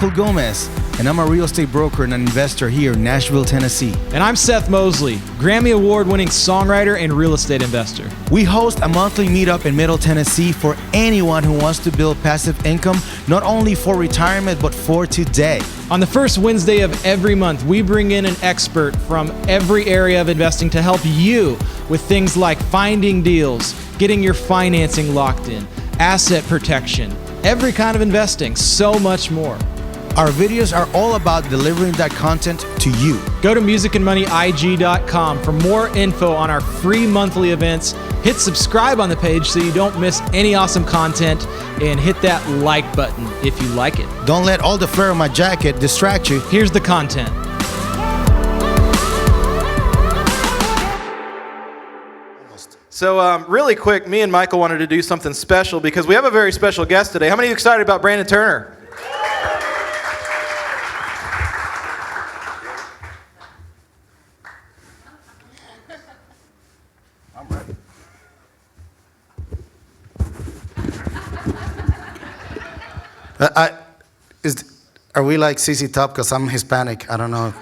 Michael Gomez, and I'm a real estate broker and an investor here in Nashville, Tennessee. And I'm Seth Mosley, Grammy Award-winning songwriter and real estate investor. We host a monthly meetup in Middle Tennessee for anyone who wants to build passive income, not only for retirement, but for today. On the first Wednesday of every month, we bring in an expert from every area of investing to help you with things like finding deals, getting your financing locked in, asset protection, every kind of investing, so much more. Our videos are all about delivering that content to you. Go to musicandmoneyig.com for more info on our free monthly events. Hit subscribe on the page so you don't miss any awesome content, and hit that like button if you like it. Don't let all the flair of my jacket distract you. Here's the content. So really quick, me and Michael wanted to do something special because we have a very special guest today. How many of you excited about Brandon Turner? I'm ready. Are we like CC Top? Because I'm Hispanic. I don't know.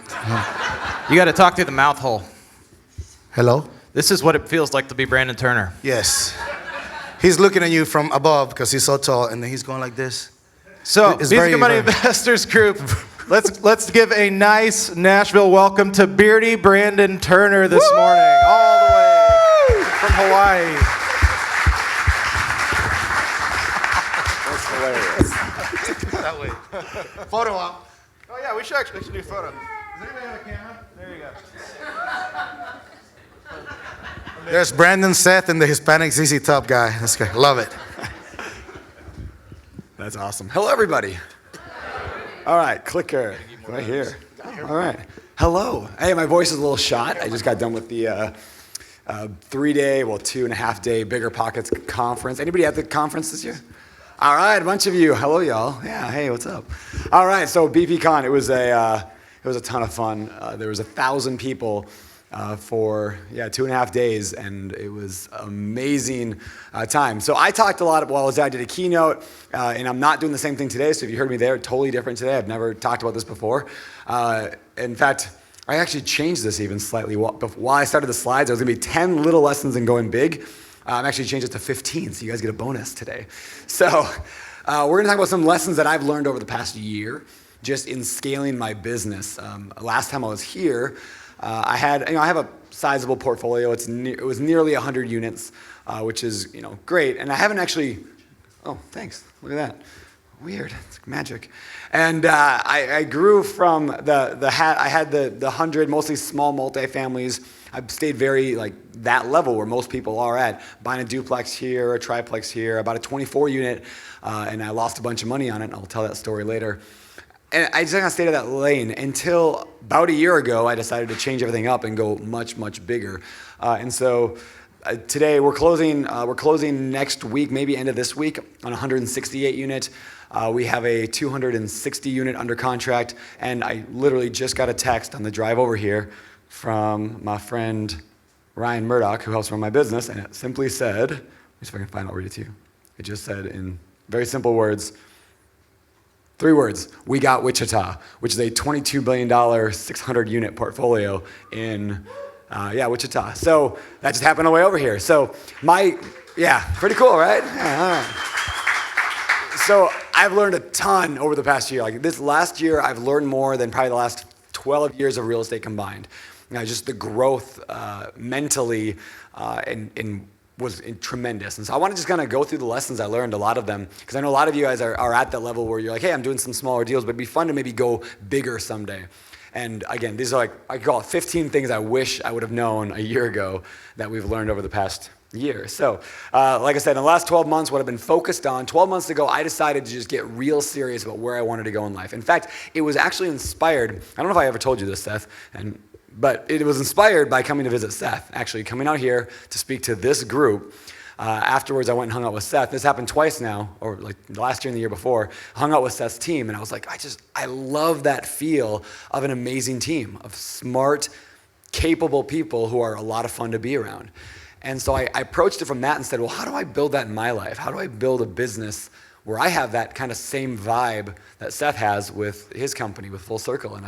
You got to talk through the mouth hole. Hello? This is what it feels like to be Brandon Turner. Yes. He's looking at you from above because he's so tall, and then he's going like this. So, It's Music&Money Investors Group, let's give a nice Nashville welcome to Beardy Brandon Turner this morning, all the way from Hawaii. That's hilarious. That way. Photo op. Oh yeah, we should do a photo. Does anybody have a camera? There you go. There's Brandon, Seth, and the Hispanic ZZ Top guy. That's good. Love it. That's awesome. Hello, everybody. All right, clicker right here. All right. Hello. Hey, my voice is a little shot. I just got done with the 2.5 day BiggerPockets conference. Anybody at the conference this year? All right, a bunch of you. Hello, y'all. Yeah. Hey, what's up? All right. So BPCon, it was a ton of fun. There was 1,000 people. For 2.5 days, and it was amazing time. So I talked a lot while I was there. I did a keynote, and I'm not doing the same thing today. So if you heard me there, totally different today. I've never talked about this before. In fact, I actually changed this even slightly. While I started the slides, there was gonna be 10 little lessons in going big. I'm actually changed it to 15, so you guys get a bonus today. So we're gonna talk about some lessons that I've learned over the past year, just in scaling my business. Last time I was here, I have a sizable portfolio. It was nearly 100 units, which is great. And I haven't actually. Oh, thanks. Look at that. Weird. It's magic. And I grew from I had the 100 mostly small multifamilies. I've stayed very that level where most people are at, buying a duplex here, a triplex here, about a 24 unit, and I lost a bunch of money on it. And I'll tell that story later. And I just kind of stayed in that lane until about a year ago, I decided to change everything up and go much, much bigger. And so today we're closing next week, maybe end of this week, on 168 unit. We have a 260 unit under contract, and I literally just got a text on the drive over here from my friend Ryan Murdoch, who helps run my business, and it simply said, let me see if I can find it, I'll read it to you. It just said in very simple words, 3 words: we got Wichita, which is a $22 billion, 600-unit portfolio in, Wichita. So that just happened on the way over here. So pretty cool, right? Yeah, all right. So I've learned a ton over the past year. This last year, I've learned more than probably the last 12 years of real estate combined. Just the growth mentally was tremendous. And so I want to just kind of go through the lessons I learned, a lot of them, because I know a lot of you guys are at that level where you're like, hey, I'm doing some smaller deals, but it'd be fun to maybe go bigger someday. And again, these are I call it 15 things I wish I would have known a year ago that we've learned over the past year. So like I said, in the last 12 months, what I've been focused on, 12 months ago, I decided to just get real serious about where I wanted to go in life. In fact, it was actually inspired, I don't know if I ever told you this, Seth, but it was inspired by coming to visit Seth, actually coming out here to speak to this group. Afterwards, I went and hung out with Seth. This happened twice now, or last year and the year before. I hung out with Seth's team, and I was like, I love that feel of an amazing team of smart, capable people who are a lot of fun to be around. And so I approached it from that and said, well, how do I build that in my life? How do I build a business where I have that kind of same vibe that Seth has with his company, with Full Circle. And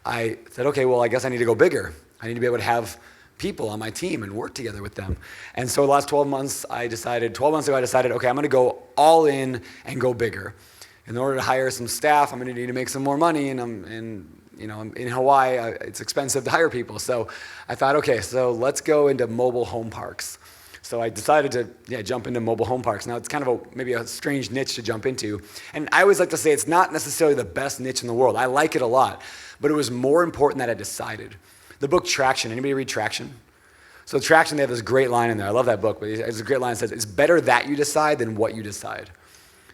I said, okay, well, I guess I need to go bigger. I need to be able to have people on my team and work together with them. And so the last 12 months ago, I decided, okay, I'm gonna go all in and go bigger. In order to hire some staff, I'm gonna need to make some more money, and I'm in Hawaii, it's expensive to hire people. So I thought, okay, so let's go into mobile home parks. So I decided to jump into mobile home parks. Now it's kind of maybe a strange niche to jump into. And I always like to say it's not necessarily the best niche in the world. I like it a lot, but it was more important that I decided. The book Traction, anybody read Traction? So Traction, they have this great line in there. I love that book, but it's a great line that says, it's better that you decide than what you decide.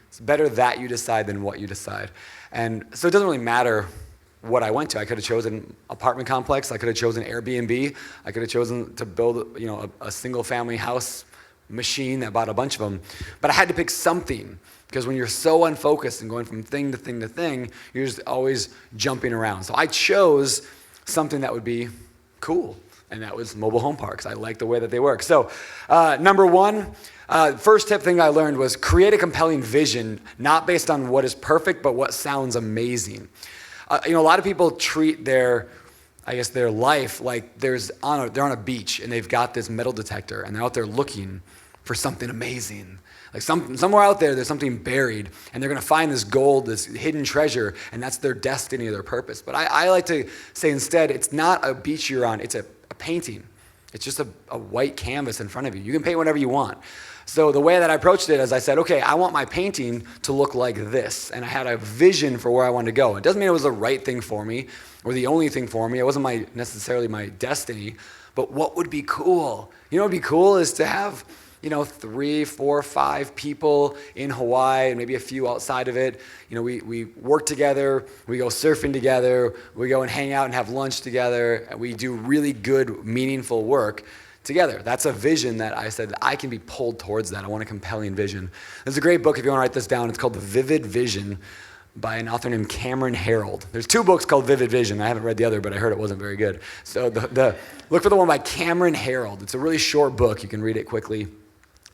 It's better that you decide than what you decide. And so it doesn't really matter what I went to. I could have chosen apartment complex. I could have chosen Airbnb. I could have chosen to build, a single family house machine that bought a bunch of them. But I had to pick something, because when you're so unfocused and going from thing to thing to thing, you're just always jumping around. So I chose something that would be cool, and that was mobile home parks. I like the way that they work. So number one, first thing I learned was create a compelling vision, not based on what is perfect, but what sounds amazing. A lot of people treat their life like they're on a beach and they've got this metal detector and they're out there looking for something amazing. Like somewhere out there's something buried, and they're gonna find this gold, this hidden treasure, and that's their destiny or their purpose. But I like to say instead, it's not a beach you're on, it's a painting. It's just a white canvas in front of you. You can paint whatever you want. So the way that I approached it is I said, okay, I want my painting to look like this. And I had a vision for where I wanted to go. It doesn't mean it was the right thing for me or the only thing for me. It wasn't necessarily my destiny. But what would be cool? What would be cool is to have 3, 4, 5 people in Hawaii and maybe a few outside of it. We work together, we go surfing together, we go and hang out and have lunch together, and we do really good, meaningful work together. That's a vision that I said I can be pulled towards that. I want a compelling vision. There's a great book, if you want to write this down. It's called The Vivid Vision by an author named Cameron Herold. There's 2 books called Vivid Vision. I haven't read the other, but I heard it wasn't very good. So look for the one by Cameron Herold. It's a really short book. You can read it quickly.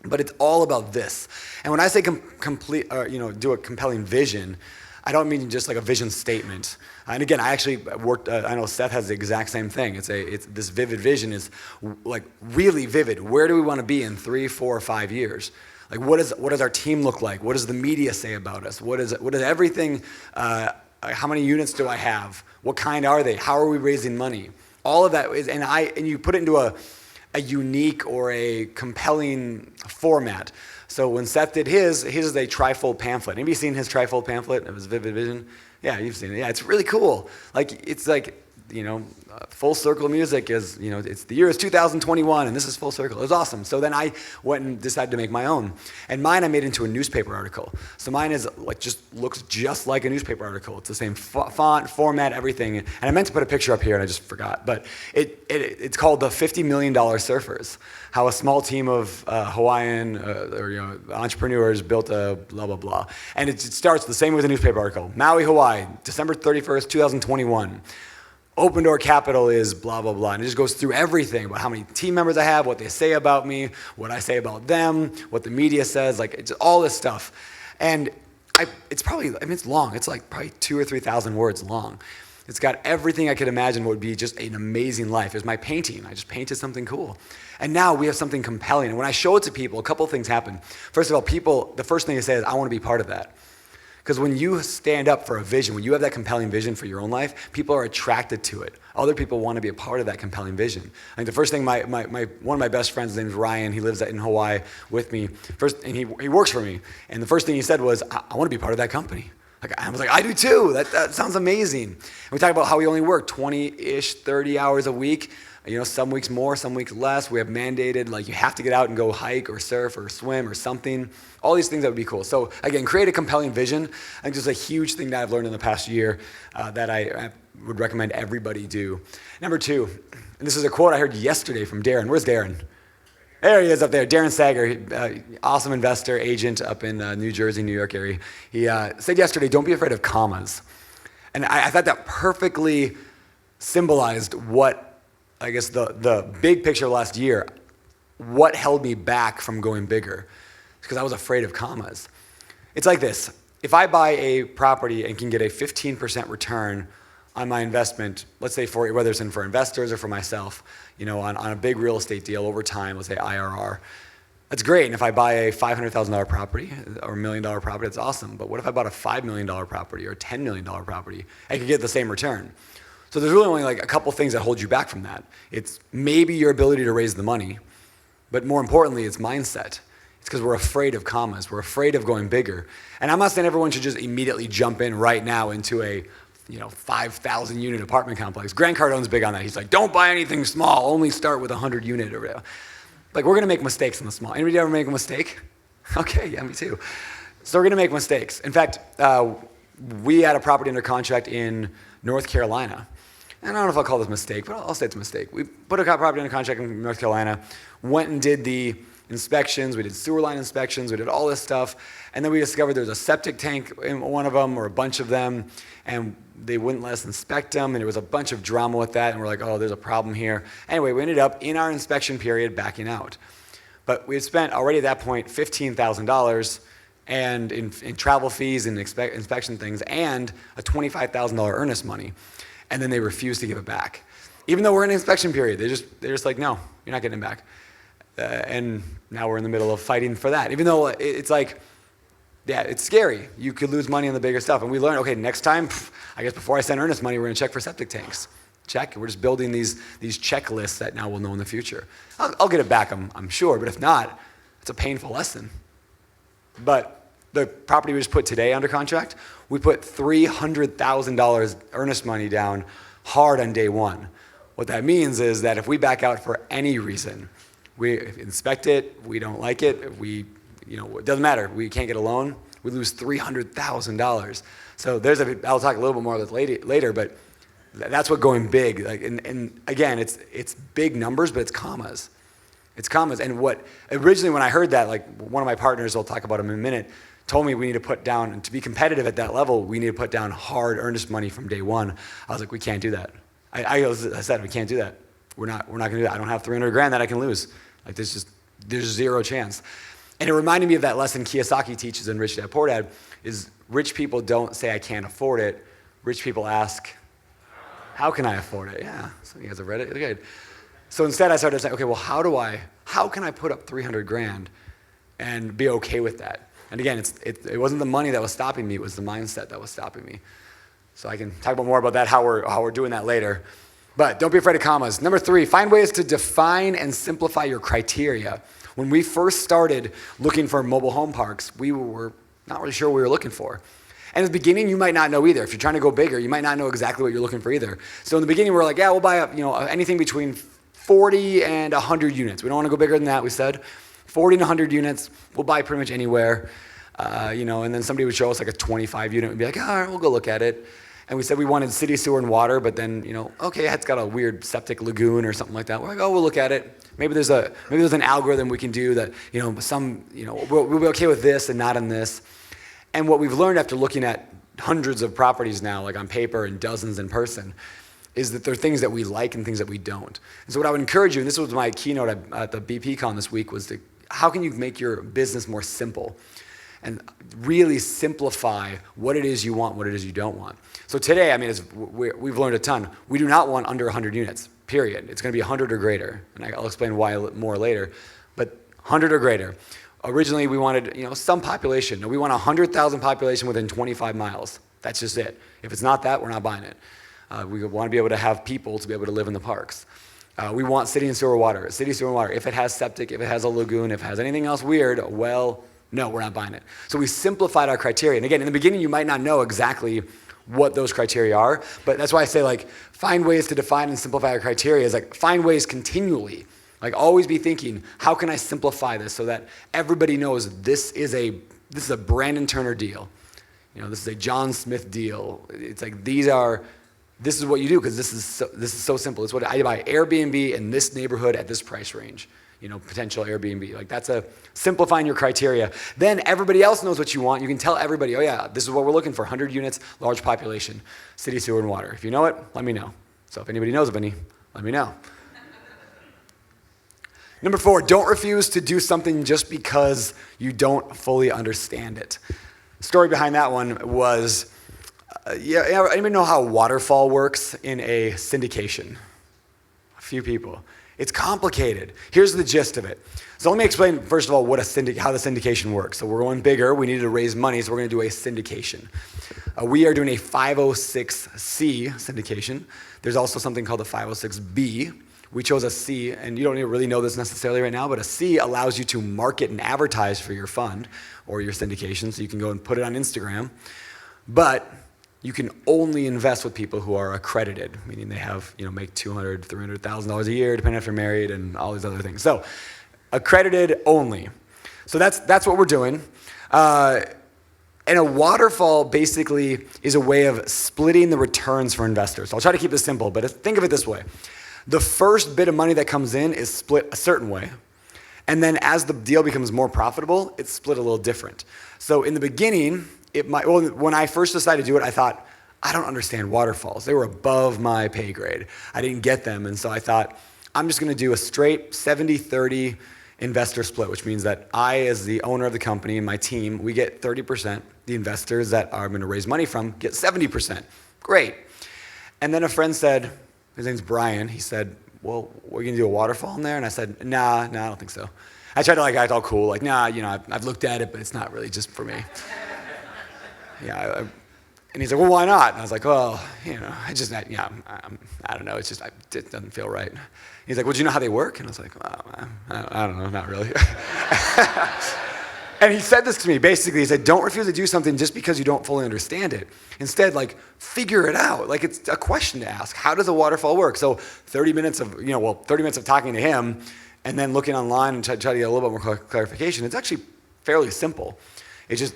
But it's all about this. And when I say do a compelling vision, I don't mean just like a vision statement. And again, I actually worked, I know Seth has the exact same thing. It's this vivid vision is like really vivid. Where do we want to be in 3, 4, 5 years? Like what does our team look like? What does the media say about us? What is everything, how many units do I have? What kind are they? How are we raising money? All of that is, and you put it into a unique or a compelling format. So when Seth did his is a trifold pamphlet. Anybody seen his trifold pamphlet of his vivid vision? Yeah, you've seen it. Yeah, it's really cool. It's Full Circle Music is, it's the year is 2021 and this is Full Circle. It was awesome. So then I went and decided to make my own. And mine I made into a newspaper article. So mine is looks just like a newspaper article. It's the same font, format, everything. And I meant to put a picture up here and I just forgot. But it's called The $50 Million Surfers. How a small team of Hawaiian entrepreneurs built a blah, blah, blah. And it starts the same with a newspaper article. Maui, Hawaii, December 31st, 2021. Open Door Capital is blah, blah, blah. And it just goes through everything about how many team members I have, what they say about me, what I say about them, what the media says, it's all this stuff. And it's long. It's probably 2,000 or 3,000 words long. It's got everything I could imagine would be just an amazing life. It was my painting. I just painted something cool. And now we have something compelling. And when I show it to people, a couple of things happen. First of all, the first thing they say is, I want to be part of that. Because when you stand up for a vision, when you have that compelling vision for your own life, people are attracted to it. Other people want to be a part of that compelling vision. I think the first thing, one of my best friends, his name is Ryan, he lives in Hawaii with me, and he works for me. And the first thing he said was, I want to be part of that company. I was like, I do too. That sounds amazing. And we talk about how we only work 20-ish, 30 hours a week. Some weeks more, some weeks less. We have mandated, you have to get out and go hike or surf or swim or something. All these things that would be cool. So again, create a compelling vision. I think this is a huge thing that I've learned in the past year that I would recommend everybody do. Number 2, and this is a quote I heard yesterday from Darren. Where's Darren? There he is up there. Darren Sager, awesome investor, agent up in New Jersey, New York area. He said yesterday, don't be afraid of commas. And I thought that perfectly symbolized what, I guess, the big picture last year, what held me back from going bigger, because I was afraid of commas. It's like this. If I buy a property and can get a 15% return on my investment, let's say for whether it's for investors or for myself, on a big real estate deal over time, let's say IRR, that's great. And if I buy a $500,000 property or $1 million property, that's awesome. But what if I bought a $5 million property or a $10 million property? I could get the same return. So there's really only like a couple things that hold you back from that. It's maybe your ability to raise the money, but more importantly, it's mindset. It's because we're afraid of commas. We're afraid of going bigger. And I'm not saying everyone should just immediately jump in right now into a 5,000 unit apartment complex. Grant Cardone's big on that. He's like, don't buy anything small. Only start with 100 unit or whatever. Like, we're going to make mistakes in the small. Anybody ever make a mistake? Okay, yeah, me too. So we're going to make mistakes. In fact, we had a property under contract in North Carolina. And I don't know if I'll call this a mistake, but I'll say it's a mistake. We put a property under contract in North Carolina, went and did the inspections, we did sewer line inspections, we did all this stuff, and then we discovered there was a septic tank in one of them or a bunch of them, and they wouldn't let us inspect them, and there was a bunch of drama with that, and we're like, oh, there's a problem here. Anyway, we ended up in our inspection period backing out. But we had spent already at that point $15,000 and in travel fees and inspection things and a $25,000 earnest money, and then they refused to give it back. Even though we're in an inspection period, they're just like, no, you're not getting it back. And now we're in the middle of fighting for that. Even though it's like, yeah, it's scary. You could lose money on the bigger stuff. And we learned, okay, next time, I guess before I send earnest money, we're going to check for septic tanks. Check. We're just building these checklists that now we'll know in the future. I'll get it back, I'm sure. But if not, it's a painful lesson. But the property we just put today under contract, we put $300,000 earnest money down hard on day one. What that means is that if we back out for any reason, we inspect it, we don't like it, it doesn't matter, we can't get a loan, we lose $300,000. So I'll talk a little bit more of this later, but that's what going big, and again, it's big numbers, but it's commas. It's commas, and what originally when I heard that, like one of my partners, I'll talk about him in a minute, told me we need to put down, and to be competitive at that level, we need to put down hard earnest money from day one. I was like, we can't do that. I said, we can't do that. We're not going to do that. I don't have $300,000 that I can lose. Like there's zero chance. And it reminded me of that lesson Kiyosaki teaches in Rich Dad Poor Dad, is rich people don't say I can't afford it. Rich people ask, how can I afford it? Yeah, so you guys have read it? Okay. So instead I started saying, okay, well, how can I put up $300,000 and be okay with that? And again, it wasn't the money that was stopping me, it was the mindset that was stopping me. So I can talk about more about that, how we're doing that later. But don't be afraid of commas. Number 3, find ways to define and simplify your criteria. When we first started looking for mobile home parks, we were not really sure what we were looking for. And in the beginning, you might not know either. If you're trying to go bigger, you might not know exactly what you're looking for either. So in the beginning, we're like, yeah, we'll buy anything between 40 and 100 units. We don't want to go bigger than that, we said. 40 and 100 units, we'll buy pretty much anywhere. And then somebody would show us like a 25 unit. We'd be like, all right, we'll go look at it. And we said we wanted city, sewer, and water, but then, okay, it's got a weird septic lagoon or something like that. We're like, we'll look at it. Maybe there's an algorithm we can do that, we'll be okay with this and not in this. And what we've learned after looking at hundreds of properties now, like on paper and dozens in person, is that there are things that we like and things that we don't. And so what I would encourage you, and this was my keynote at the BPCon this week, was how can you make your business more simple? And really simplify what it is you want, what it is you don't want. So today, we've learned a ton. We do not want under 100 units, period. It's going to be 100 or greater, and I'll explain why more later. But 100 or greater. Originally, we wanted some population. No, we want 100,000 population within 25 miles. That's just it. If it's not that, we're not buying it. We want to be able to have people to be able to live in the parks. We want city and sewer water. City, sewer, and water. If it has septic, if it has a lagoon, if it has anything else weird, no, we're not buying it. So we simplified our criteria. And again, in the beginning, you might not know exactly what those criteria are, but that's why I say find ways to define and simplify our criteria. Is find ways continually. Always be thinking, how can I simplify this so that everybody knows this is a Brandon Turner deal. This is a John Smith deal. It's this is what you do because this is so simple. It's what I buy Airbnb in this neighborhood at this price range. Potential Airbnb. That's simplifying your criteria. Then everybody else knows what you want. You can tell everybody, oh yeah, this is what we're looking for, 100 units, large population, city, sewer, and water. If you know it, let me know. So if anybody knows of any, let me know. Number 4, don't refuse to do something just because you don't fully understand it. story behind that one was, anybody know how waterfall works in a syndication? A few people. It's complicated. Here's the gist of it. So let me explain, first of all, how the syndication works. So we're going bigger. We needed to raise money, so we're going to do a syndication. We are doing a 506C syndication. There's also something called a 506B. We chose a C, and you don't really know this necessarily right now, but a C allows you to market and advertise for your fund or your syndication, so you can go and put it on Instagram. But you can only invest with people who are accredited, meaning they have, make $200,000, $300,000 a year, depending if you're married and all these other things. So accredited only. So that's what we're doing. And a waterfall basically is a way of splitting the returns for investors. So I'll try to keep this simple, but think of it this way. The first bit of money that comes in is split a certain way. And then as the deal becomes more profitable, it's split a little different. So in the beginning, when I first decided to do it, I thought, I don't understand waterfalls. They were above my pay grade. I didn't get them. And so I thought, I'm just going to do a straight 70-30 investor split, which means that I, as the owner of the company and my team, we get 30%. The investors that I'm going to raise money from get 70%. Great. And then a friend said, his name's Brian, he said, well, we're going to do a waterfall in there? And I said, nah, I don't think so. I tried to act all cool, nah, I've looked at it, but it's not really just for me. And he's like, well, why not? And I was like, well, I don't know. It doesn't feel right. He's like, well, do you know how they work? And I was like, well, I don't know, not really. And he said this to me, basically, he said, don't refuse to do something just because you don't fully understand it. Instead, figure it out. It's a question to ask. How does a waterfall work? So 30 minutes of talking to him and then looking online and try to get a little bit more clarification. It's actually fairly simple. It's just,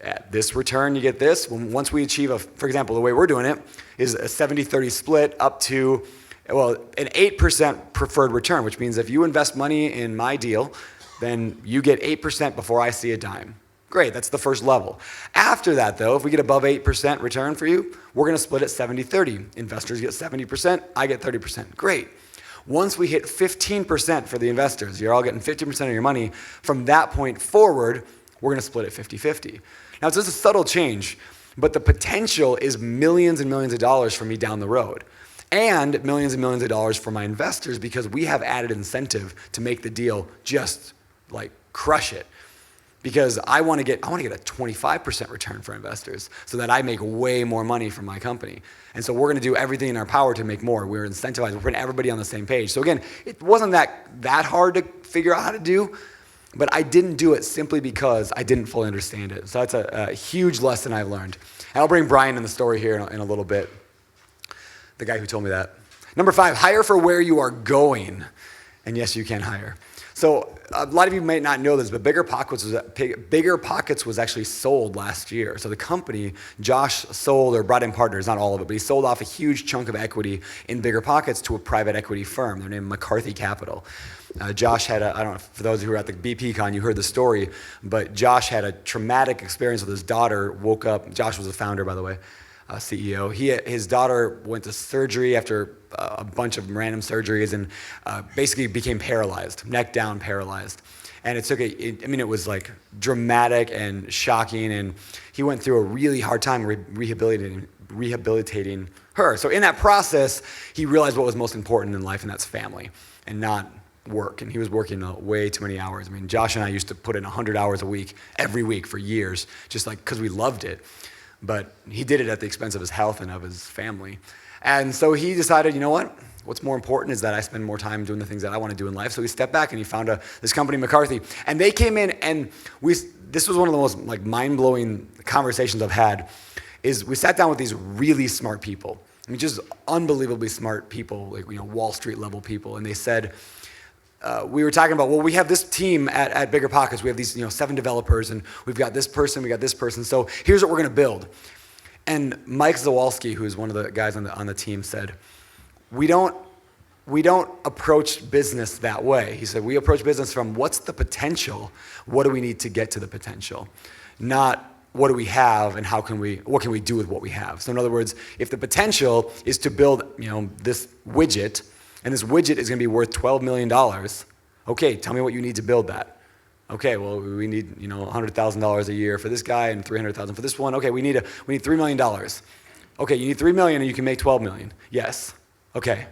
at this return, you get this. Once we achieve for example, the way we're doing it is a 70-30 split up to, an 8% preferred return, which means if you invest money in my deal, then you get 8% before I see a dime. Great, that's the first level. After that, though, if we get above 8% return for you, we're going to split it 70-30. Investors get 70%, I get 30%. Great. Once we hit 15% for the investors, you're all getting 50% of your money. From that point forward, we're going to split it 50-50. Now, it's just a subtle change, but the potential is millions and millions of dollars for me down the road. And millions and millions of dollars for my investors because we have added incentive to make the deal just crush it. Because I want to get a 25% return for investors so that I make way more money from my company. And so we're going to do everything in our power to make more. We're incentivized. We're putting everybody on the same page. So again, it wasn't that hard to figure out how to do, but I didn't do it simply because I didn't fully understand it. So that's a huge lesson I've learned. And I'll bring Brian in the story here in a little bit, the guy who told me that. Number 5, hire for where you are going. And yes, you can hire. So a lot of you might not know this, but BiggerPockets was actually sold last year. So the company, Josh sold or brought in partners, not all of it, but he sold off a huge chunk of equity in BiggerPockets to a private equity firm. They're named McCarthy Capital. Josh had I don't know, for those who were at the BPCon, you heard the story, but Josh had a traumatic experience with his daughter, woke up. Josh was the founder, by the way. CEO. His daughter went to surgery after a bunch of random surgeries and basically became paralyzed, neck down paralyzed. And it was dramatic and shocking, and he went through a really hard time rehabilitating her. So in that process, he realized what was most important in life, and that's family and not work. And he was working way too many hours. Josh and I used to put in 100 hours a week, every week for years, just because we loved it. But he did it at the expense of his health and of his family. And so he decided, what's more important is that I spend more time doing the things that I want to do in life. So he stepped back and he found this company, McCarthy. And they came in and this was one of the most mind-blowing conversations I've had, is we sat down with these really smart people. Just unbelievably smart people, Wall Street level people. And they said, we were talking about, we have this team at BiggerPockets. We have these 7 developers, and we've got this person, we got this person. So here's what we're going to build. And Mike Zawalski, who's one of the guys on the team, said, we don't approach business that way. He said, we approach business from what's the potential, what do we need to get to the potential, not what do we have and what can we do with what we have. So in other words, if the potential is to build this widget, and this widget is going to be worth $12 million. Okay, tell me what you need to build that. Okay, well, we need, $100,000 a year for this guy and $300,000 for this one. Okay, we need $3 million. Okay, you need $3 million and you can make $12 million. Yes. Okay.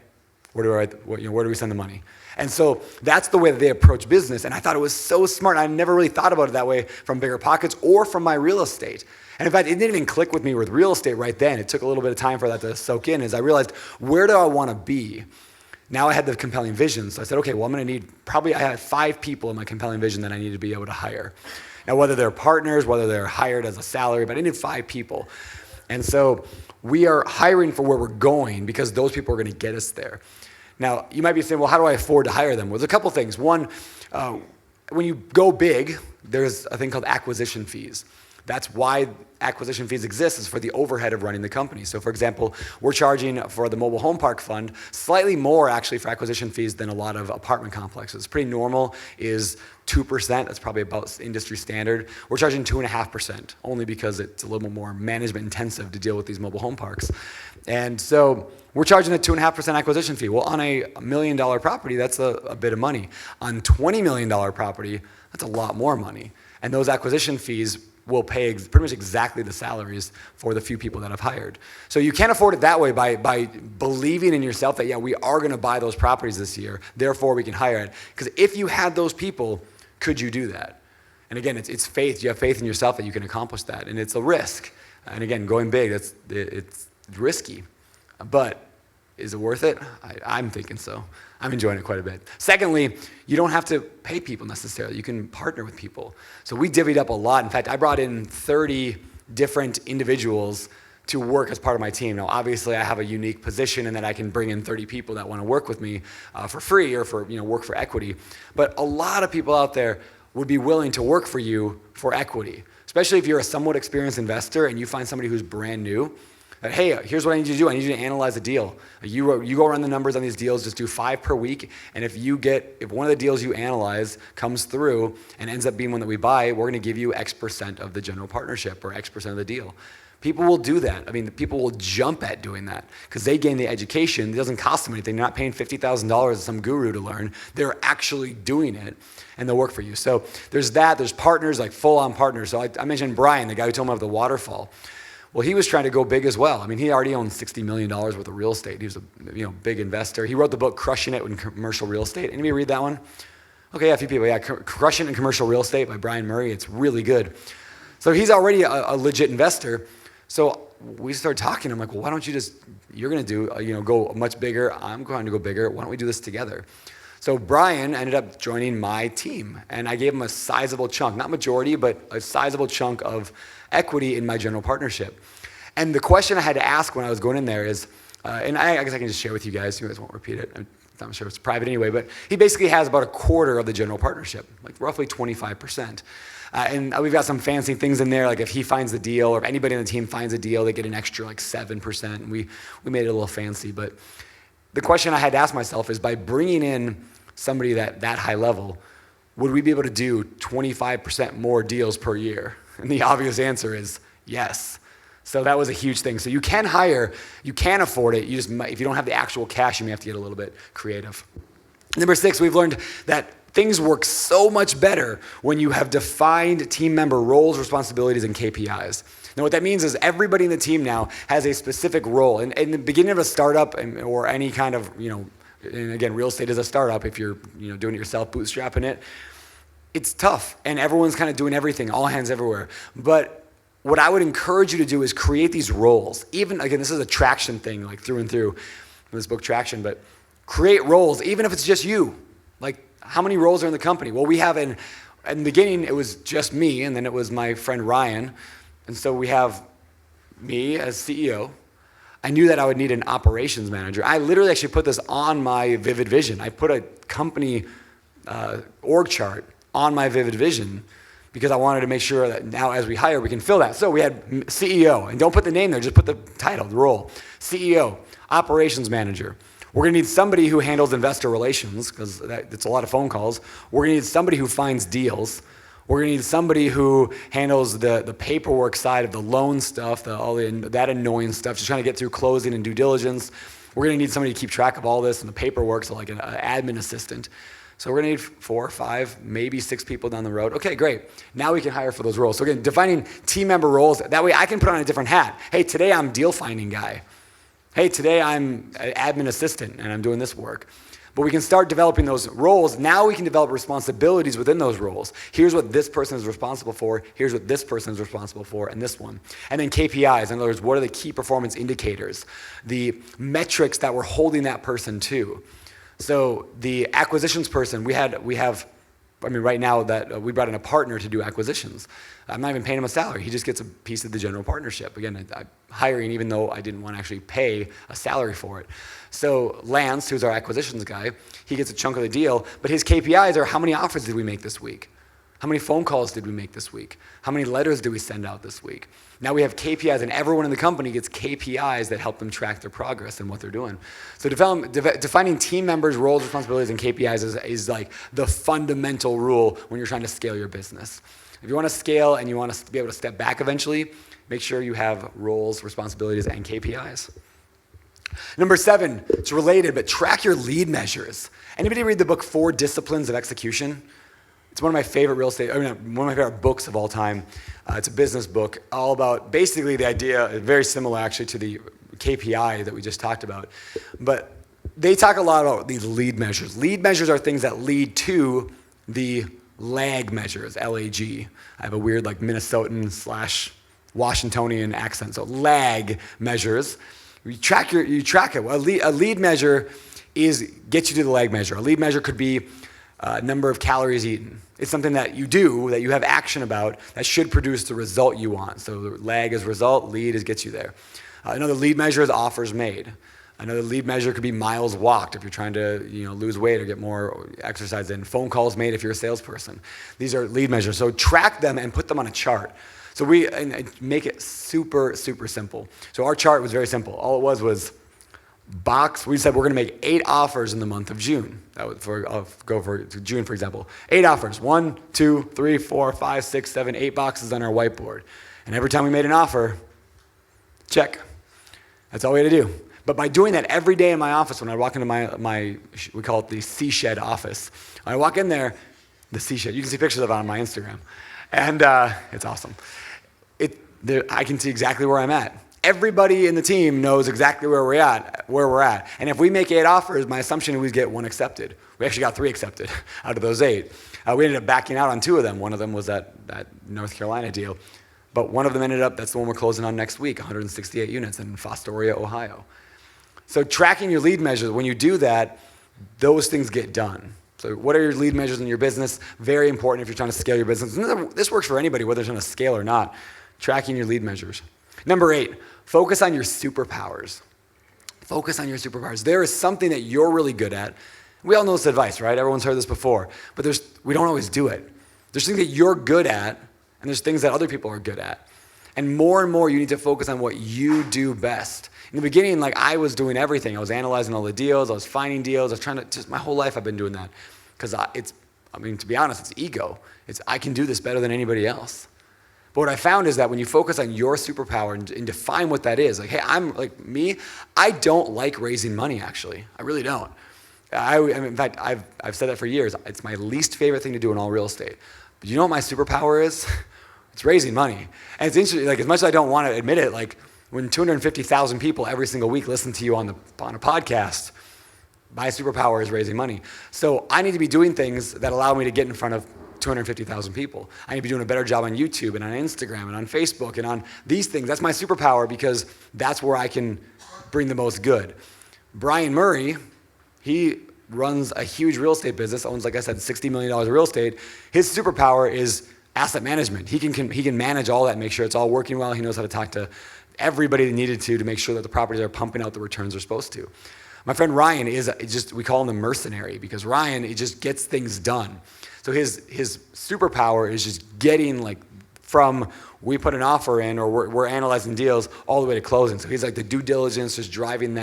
Where do we send the money? And so that's the way that they approach business. And I thought it was so smart. I never really thought about it that way from BiggerPockets or from my real estate. And in fact, it didn't even click with me with real estate right then. It took a little bit of time for that to soak in as I realized, where do I want to be? Now I had the compelling vision. So I said, okay, well, I'm going to need I had 5 people in my compelling vision that I need to be able to hire. Now, whether they're partners, whether they're hired as a salary, but I needed 5 people. And so we are hiring for where we're going because those people are going to get us there. Now, you might be saying, well, how do I afford to hire them? Well, there's a couple things. One, when you go big, there's a thing called acquisition fees. That's why acquisition fees exist, is for the overhead of running the company. So for example, we're charging for the mobile home park fund slightly more actually for acquisition fees than a lot of apartment complexes. Pretty normal is 2%. That's probably about industry standard. We're charging 2.5% only because it's a little more management intensive to deal with these mobile home parks. And so we're charging a 2.5% acquisition fee. Well, on a $1 million property, that's a bit of money. On $20 million property, that's a lot more money. And those acquisition fees will pay pretty much exactly the salaries for the few people that I've hired. So you can't afford it that way by believing in yourself that, yeah, we are going to buy those properties this year, therefore we can hire it. Because if you had those people, could you do that? And again, it's faith. You have faith in yourself that you can accomplish that. And it's a risk. And again, going big, it's risky. But is it worth it? I'm thinking so. I'm enjoying it quite a bit. Secondly, you don't have to pay people necessarily. You can partner with people. So we divvied up a lot. In fact, I brought in 30 different individuals to work as part of my team. Now, obviously, I have a unique position in that I can bring in 30 people that want to work with me for free or for work for equity. But a lot of people out there would be willing to work for you for equity, especially if you're a somewhat experienced investor and you find somebody who's brand new. Hey, here's what I need you to do. I need you to analyze a deal. You go run the numbers on these deals, just do 5 per week. And if one of the deals you analyze comes through and ends up being one that we buy, we're going to give you X% of the general partnership or X% of the deal. People will do that. I mean, people will jump at doing that because they gain the education. It doesn't cost them anything. They're not paying $50,000 to some guru to learn. They're actually doing it, and they'll work for you. So there's that. There's partners, like full-on partners. So I mentioned Brian, the guy who told me about the waterfall. Well, he was trying to go big as well. I mean, he already owned $60 million worth of real estate. He was a big investor. He wrote the book Crushing It in Commercial Real Estate. Anybody read that one? Okay, yeah, a few people. Yeah, Crushing It in Commercial Real Estate by Brian Murray. It's really good. So he's already a legit investor. So we started talking. I'm like, well, why don't you you're going to go much bigger. I'm going to go bigger. Why don't we do this together? So Brian ended up joining my team, and I gave him a sizable chunk, not majority, but a sizable chunk of equity in my general partnership. And the question I had to ask when I was going in there is, and I guess I can just share with you guys won't repeat it. I'm not sure if it's private anyway, but he basically has about a quarter of the general partnership, like roughly 25%. And we've got some fancy things in there, like if he finds the deal or if anybody on the team finds a deal, they get an extra like 7%. And we made it a little fancy. But the question I had to ask myself is, by bringing in somebody that high level, would we be able to do 25% more deals per year? And the obvious answer is yes. So that was a huge thing. So you can hire, you can afford it. If you don't have the actual cash, you may have to get a little bit creative. Number 6, we've learned that things work so much better when you have defined team member roles, responsibilities, and KPIs. Now, what that means is everybody in the team now has a specific role. And in the beginning of a startup or any kind of, and again, real estate is a startup if you're doing it yourself, bootstrapping it, it's tough. And everyone's kind of doing everything, all hands everywhere. But what I would encourage you to do is create these roles. Even, again, this is a traction thing, like through and through in this book, Traction, but create roles, even if it's just you. Like, how many roles are in the company? Well, we have in the beginning, it was just me, and then it was my friend Ryan. And so we have me as CEO. I knew that I would need an operations manager. I literally actually put this on my Vivid Vision. I put a company org chart on my Vivid Vision because I wanted to make sure that now as we hire, we can fill that. So we had CEO, and don't put the name there, just put the title, the role. CEO, operations manager. We're gonna need somebody who handles investor relations because it's a lot of phone calls. We're gonna need somebody who finds deals. We're gonna need somebody who handles the paperwork side of the loan stuff, that annoying stuff, just trying to get through closing and due diligence. We're gonna need somebody to keep track of all this and the paperwork, so like an admin assistant. So we're going to need 4, 5, maybe 6 people down the road. Okay, great. Now we can hire for those roles. So again, defining team member roles. That way I can put on a different hat. Hey, today I'm deal finding guy. Hey, today I'm an admin assistant and I'm doing this work. But we can start developing those roles. Now we can develop responsibilities within those roles. Here's what this person is responsible for. Here's what this person is responsible for, and this one. And then KPIs. In other words, what are the key performance indicators? The metrics that we're holding that person to. So the acquisitions person, right now that we brought in a partner to do acquisitions. I'm not even paying him a salary. He just gets a piece of the general partnership. Again, I'm hiring even though I didn't want to actually pay a salary for it. So Lance, who's our acquisitions guy, he gets a chunk of the deal, but his KPIs are how many offers did we make this week? How many phone calls did we make this week? How many letters did we send out this week? Now we have KPIs, and everyone in the company gets KPIs that help them track their progress and what they're doing. So defining team members' roles, responsibilities, and KPIs is like the fundamental rule when you're trying to scale your business. If you want to scale and you want to be able to step back eventually, make sure you have roles, responsibilities, and KPIs. Number 7, it's related, but track your lead measures. Anybody read the book 4 Disciplines of Execution? It's one of my favorite one of my favorite books of all time. It's a business book all about basically the idea, very similar actually to the KPI that we just talked about. But they talk a lot about these lead measures. Lead measures are things that lead to the lag measures, LAG. I have a weird like Minnesotan/Washingtonian accent. So lag measures. You track it. Well, a lead measure gets you to the lag measure. A lead measure could be number of calories eaten. It's something that you do, that you have action about, that should produce the result you want. So lag is result, lead gets you there. Another lead measure is offers made. Another lead measure could be miles walked if you're trying to lose weight or get more exercise in. Phone calls made if you're a salesperson. These are lead measures. So track them and put them on a chart. So and make it super, super simple. So our chart was very simple. All it was we said we're going to make 8 offers in the month of June. I'll go for June, for example. 8 offers. 1, 2, 3, 4, 5, 6, 7, 8 boxes on our whiteboard. And every time we made an offer, check. That's all we had to do. But by doing that every day in my office, when I walk into my we call it the Sea Shed office. I walk in there, the Sea Shed. You can see pictures of it on my Instagram. And it's awesome. I can see exactly where I'm at. Everybody in the team knows exactly where we're at. And if we make 8 offers, my assumption is we get 1 accepted. We actually got 3 accepted out of those 8. We ended up backing out on 2 of them. One of them was that North Carolina deal. But one of them that's the one we're closing on next week, 168 units in Fostoria, Ohio. So tracking your lead measures, when you do that, those things get done. So what are your lead measures in your business? Very important if you're trying to scale your business. This works for anybody, whether they're trying to scale or not. Tracking your lead measures. Number 8, focus on your superpowers. Focus on your superpowers. There is something that you're really good at. We all know this advice, right? Everyone's heard this before. But we don't always do it. There's things that you're good at, and there's things that other people are good at. And more you need to focus on what you do best. In the beginning, I was doing everything. I was analyzing all the deals. I was finding deals. I was trying to, just my whole life I've been doing that. Because to be honest, it's ego. I can do this better than anybody else. But what I found is that when you focus on your superpower and define what that is, I don't like raising money, actually. I really don't. In fact, I've said that for years. It's my least favorite thing to do in all real estate. But you know what my superpower is? It's raising money. And it's interesting, as much as I don't want to admit it, when 250,000 people every single week listen to you on a podcast, my superpower is raising money. So I need to be doing things that allow me to get in front of 250,000 people. I need to be doing a better job on YouTube and on Instagram and on Facebook and on these things. That's my superpower because that's where I can bring the most good. Brian Murray, he runs a huge real estate business, owns, like I said, $60 million of real estate. His superpower is asset management. He can manage all that, make sure it's all working well. He knows how to talk to everybody that needed to make sure that the properties are pumping out the returns they're supposed to. My friend Ryan we call him the mercenary because Ryan, he just gets things done. So his superpower is just getting from we put an offer in or we're analyzing deals all the way to closing. So he's the due diligence, just driving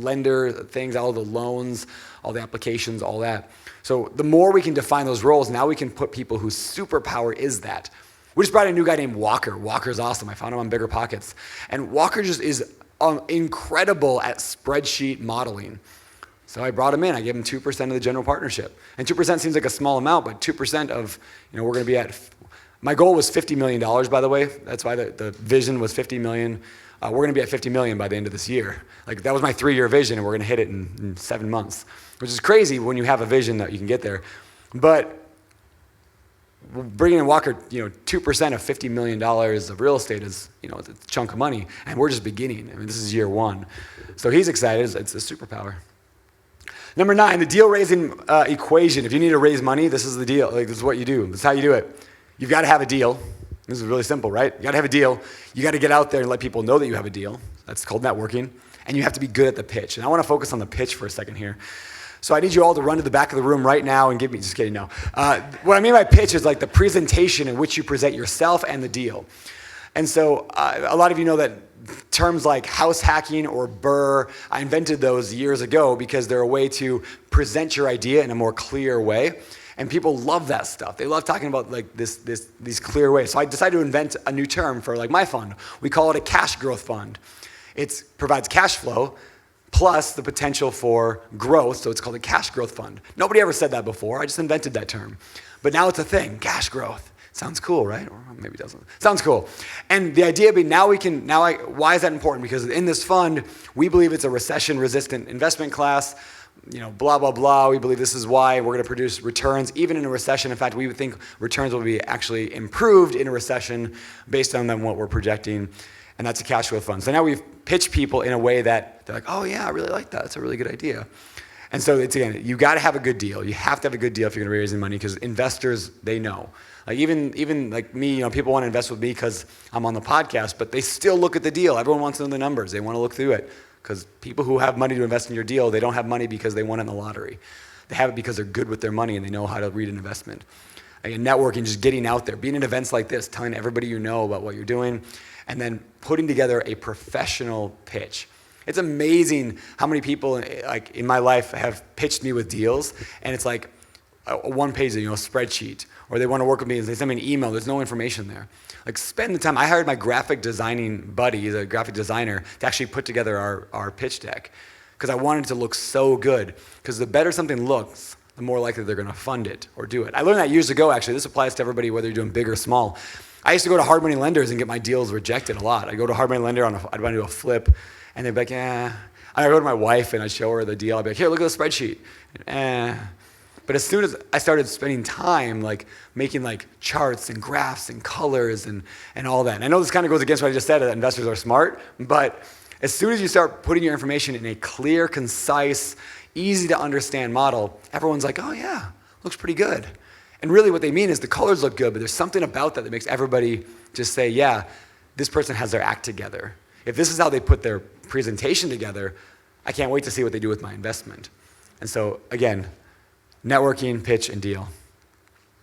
lender things, all the loans, all the applications, all that. So the more we can define those roles, now we can put people whose superpower is that. We just brought in a new guy named Walker. Walker's awesome. I found him on BiggerPockets. And Walker just is incredible at spreadsheet modeling. So I brought him in. I gave him 2% of the general partnership. And 2% seems like a small amount, but 2% of, we're going to be at, my goal was $50 million, by the way. That's why the vision was $50 million. We're going to be at $50 million by the end of this year. Like, that was my 3-year vision, and we're going to hit it in 7 months, which is crazy when you have a vision that you can get there. But bringing in Walker, 2% of $50 million of real estate is, it's a chunk of money, and we're just beginning. I mean, this is year 1. So he's excited. It's a superpower. Number 9, the deal raising equation. If you need to raise money, this is the deal. Like, this is what you do. This is how you do it. You've got to have a deal. This is really simple, right? You got to have a deal. You got to get out there and let people know that you have a deal. That's called networking. And you have to be good at the pitch. And I want to focus on the pitch for a second here. So I need you all to run to the back of the room right now and give me, just kidding, no. What I mean by pitch is like the presentation in which you present yourself and the deal. And so a lot of you know that terms like house hacking or BRRRR, I invented those years ago because they're a way to present your idea in a more clear way. And people love that stuff. They love talking about like these clear ways. So I decided to invent a new term for like my fund. We call it a cash growth fund. It provides cash flow plus the potential for growth, so it's called a cash growth fund. Nobody ever said that before. I just invented that term. But now it's a thing, cash growth. Sounds cool, right? Or maybe it doesn't. Sounds cool. And the idea being why is that important? Because in this fund, we believe it's a recession-resistant investment class. Blah, blah, blah. We believe this is why we're going to produce returns even in a recession. In fact, we would think returns will be actually improved in a recession based on what we're projecting. And that's a cash growth fund. So now we've pitched people in a way that they're like, oh yeah, I really like that. That's a really good idea. And so it's, again, you got to have a good deal. You have to have a good deal if you're going to be raising money because investors, they know. Like even like me, people want to invest with me because I'm on the podcast, but they still look at the deal. Everyone wants to know the numbers. They want to look through it. Because people who have money to invest in your deal, they don't have money because they won in the lottery. They have it because they're good with their money and they know how to read an investment. Again, networking, just getting out there, being at events like this, telling everybody you know about what you're doing, and then putting together a professional pitch. It's amazing how many people like in my life have pitched me with deals, and it's like a one-page, spreadsheet, or they want to work with me and they send me an email. There's no information there. Like, spend the time. I hired my graphic designing buddy, he's a graphic designer, to actually put together our pitch deck because I wanted it to look so good. Because the better something looks, the more likely they're going to fund it or do it. I learned that years ago, actually. This applies to everybody, whether you're doing big or small. I used to go to hard money lenders and get my deals rejected a lot. I'd go to a hard money lender, I'd want to do a flip, and they'd be like, eh. I'd go to my wife and I'd show her the deal. I'd be like, here, look at the spreadsheet. But as soon as I started spending time like making like charts and graphs and colors and all that, and I know this kind of goes against what I just said, that investors are smart, but as soon as you start putting your information in a clear, concise, easy to understand model, everyone's like, oh yeah, looks pretty good. And really what they mean is the colors look good, but there's something about that makes everybody just say, yeah, this person has their act together. If this is how they put their presentation together, I can't wait to see what they do with my investment. And so again, networking, pitch, and deal.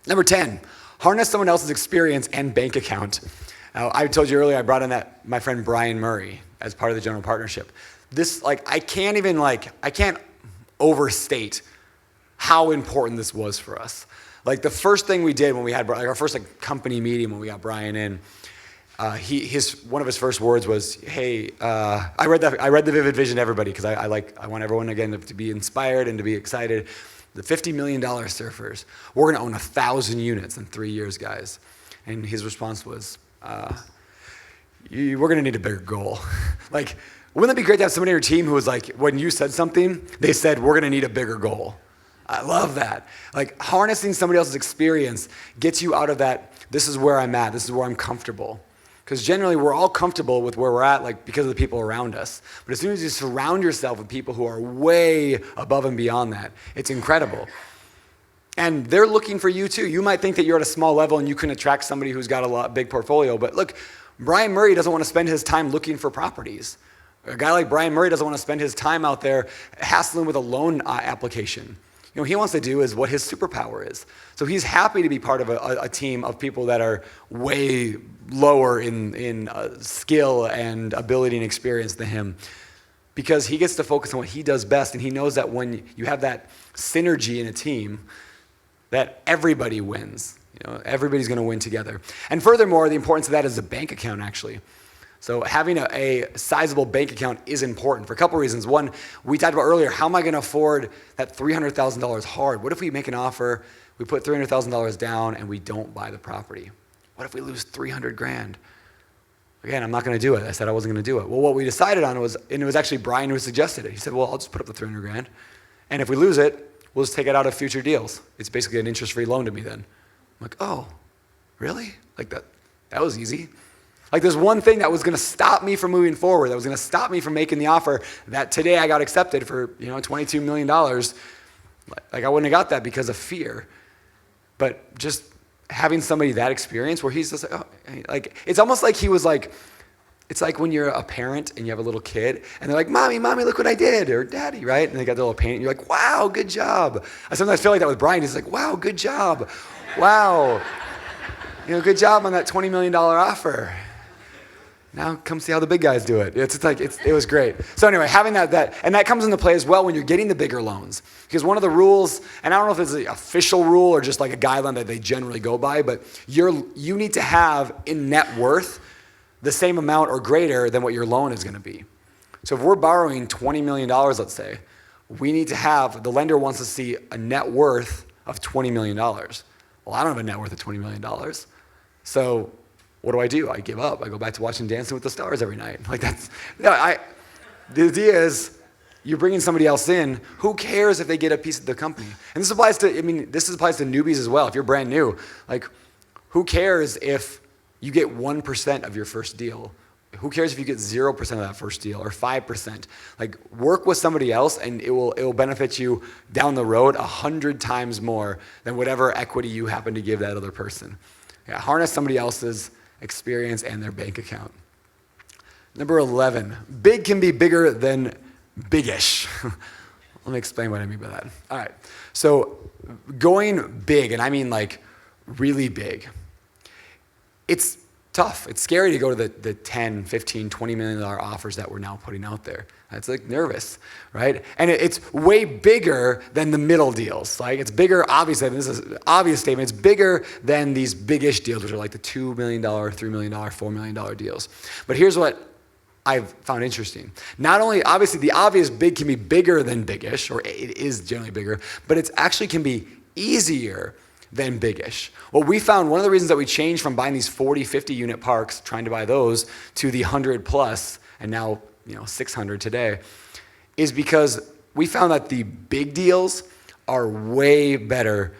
Number 10, harness someone else's experience and bank account. Now, I told you earlier I brought in my friend Brian Murray as part of the general partnership. This, I can't overstate how important this was for us. Like, the first thing we did when we had our first company meeting when we got Brian in, one of his first words was, "Hey, I read the vivid vision to everybody because I want everyone again to be inspired and to be excited. The $50 million surfers, we're going to own 1,000 units in 3 years, guys." And his response was, "We're going to need a bigger goal." Like, wouldn't it be great to have somebody on your team who was like, when you said something, they said, "We're going to need a bigger goal." I love that. Like, harnessing somebody else's experience gets you out of that, this is where I'm at, this is where I'm comfortable. Because generally, we're all comfortable with where we're at, like, because of the people around us. But as soon as you surround yourself with people who are way above and beyond that, it's incredible. And they're looking for you too. You might think that you're at a small level and you can attract somebody who's got a big portfolio. But look, Brian Murray doesn't want to spend his time looking for properties. A guy like Brian Murray doesn't want to spend his time out there hassling with a loan application. He wants to do is what his superpower is. So he's happy to be part of a team of people that are way lower in skill and ability and experience than him, because he gets to focus on what he does best, and he knows that when you have that synergy in a team, that everybody wins. Everybody's going to win together. And furthermore, the importance of that is the bank account, actually. So having a sizable bank account is important for a couple reasons. One, we talked about earlier, how am I going to afford that $300,000 hard? What if we make an offer, we put $300,000 down, and we don't buy the property? What if we lose 300 grand? Again, I'm not going to do it. I said I wasn't going to do it. Well, what we decided on was, and it was actually Brian who suggested it. He said, well, I'll just put up the 300 grand. And if we lose it, we'll just take it out of future deals. It's basically an interest-free loan to me then. I'm like, oh, really? Like that was easy. Like there's one thing that was going to stop me from moving forward, that was going to stop me from making the offer that today I got accepted for, $22 million. Like I wouldn't have got that because of fear. But just having somebody that experience where he's just like, oh, like it's almost like he was like, it's like when you're a parent and you have a little kid and they're like, mommy, look what I did, or daddy, right? And they got the little paint and you're like, wow, good job. I sometimes feel like that with Brian. He's like, wow, good job. Wow. Good job on that $20 million offer. Now come see how the big guys do it. It was great. So anyway, having that comes into play as well when you're getting the bigger loans. Because one of the rules, and I don't know if it's an official rule or just like a guideline that they generally go by, but you need to have in net worth the same amount or greater than what your loan is going to be. So if we're borrowing $20 million, let's say, we need to have, the lender wants to see a net worth of $20 million. Well, I don't have a net worth of $20 million. So what do? I give up. I go back to watching Dancing with the Stars every night. The idea is you're bringing somebody else in. Who cares if they get a piece of the company? And this applies to newbies as well. If you're brand new, like who cares if you get 1% of your first deal? Who cares if you get 0% of that first deal or 5%? Like work with somebody else and it will benefit you down the road 100 times more than whatever equity you happen to give that other person. Yeah, harness somebody else's experience and their bank account. Number 11, big can be bigger than biggish. Let me explain what I mean by that. All right, so going big, and I mean like really big, it's tough. It's scary to go to the 10, 15, $20 million offers that we're now putting out there. It's like nervous, right? And it's way bigger than the middle deals. Like it's bigger, obviously, this is an obvious statement, it's bigger than these biggish deals, which are like the $2 million, $3 million, $4 million deals. But here's what I've found interesting. Not only, obviously, the obvious big can be bigger than biggish, or it is generally bigger, but it actually can be easier than biggish. Well, we found one of the reasons that we changed from buying these 40, 50 unit parks, trying to buy those, to the 100 plus, and now 600 today, is because we found that the big deals are way better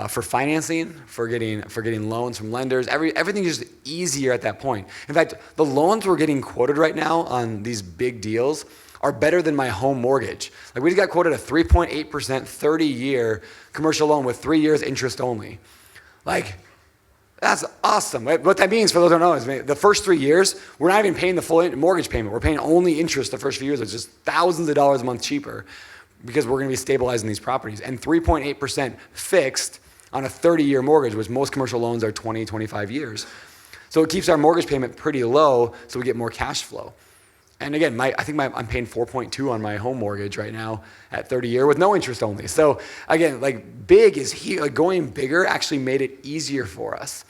for financing, for getting loans from lenders. Everything is just easier at that point. In fact, the loans we're getting quoted right now on these big deals are better than my home mortgage. Like we just got quoted a 3.8% 30-year commercial loan with 3 years interest only. Like, that's awesome. What that means, for those who don't know, is the first 3 years, we're not even paying the full mortgage payment. We're paying only interest the first few years. It's just thousands of dollars a month cheaper because we're going to be stabilizing these properties. And 3.8% fixed on a 30-year mortgage, which most commercial loans are 20, 25 years. So it keeps our mortgage payment pretty low so we get more cash flow. And again, I'm paying 4.2 on my home mortgage right now at 30-year with no interest only. So again, like big is here. Like going bigger actually made it easier for us.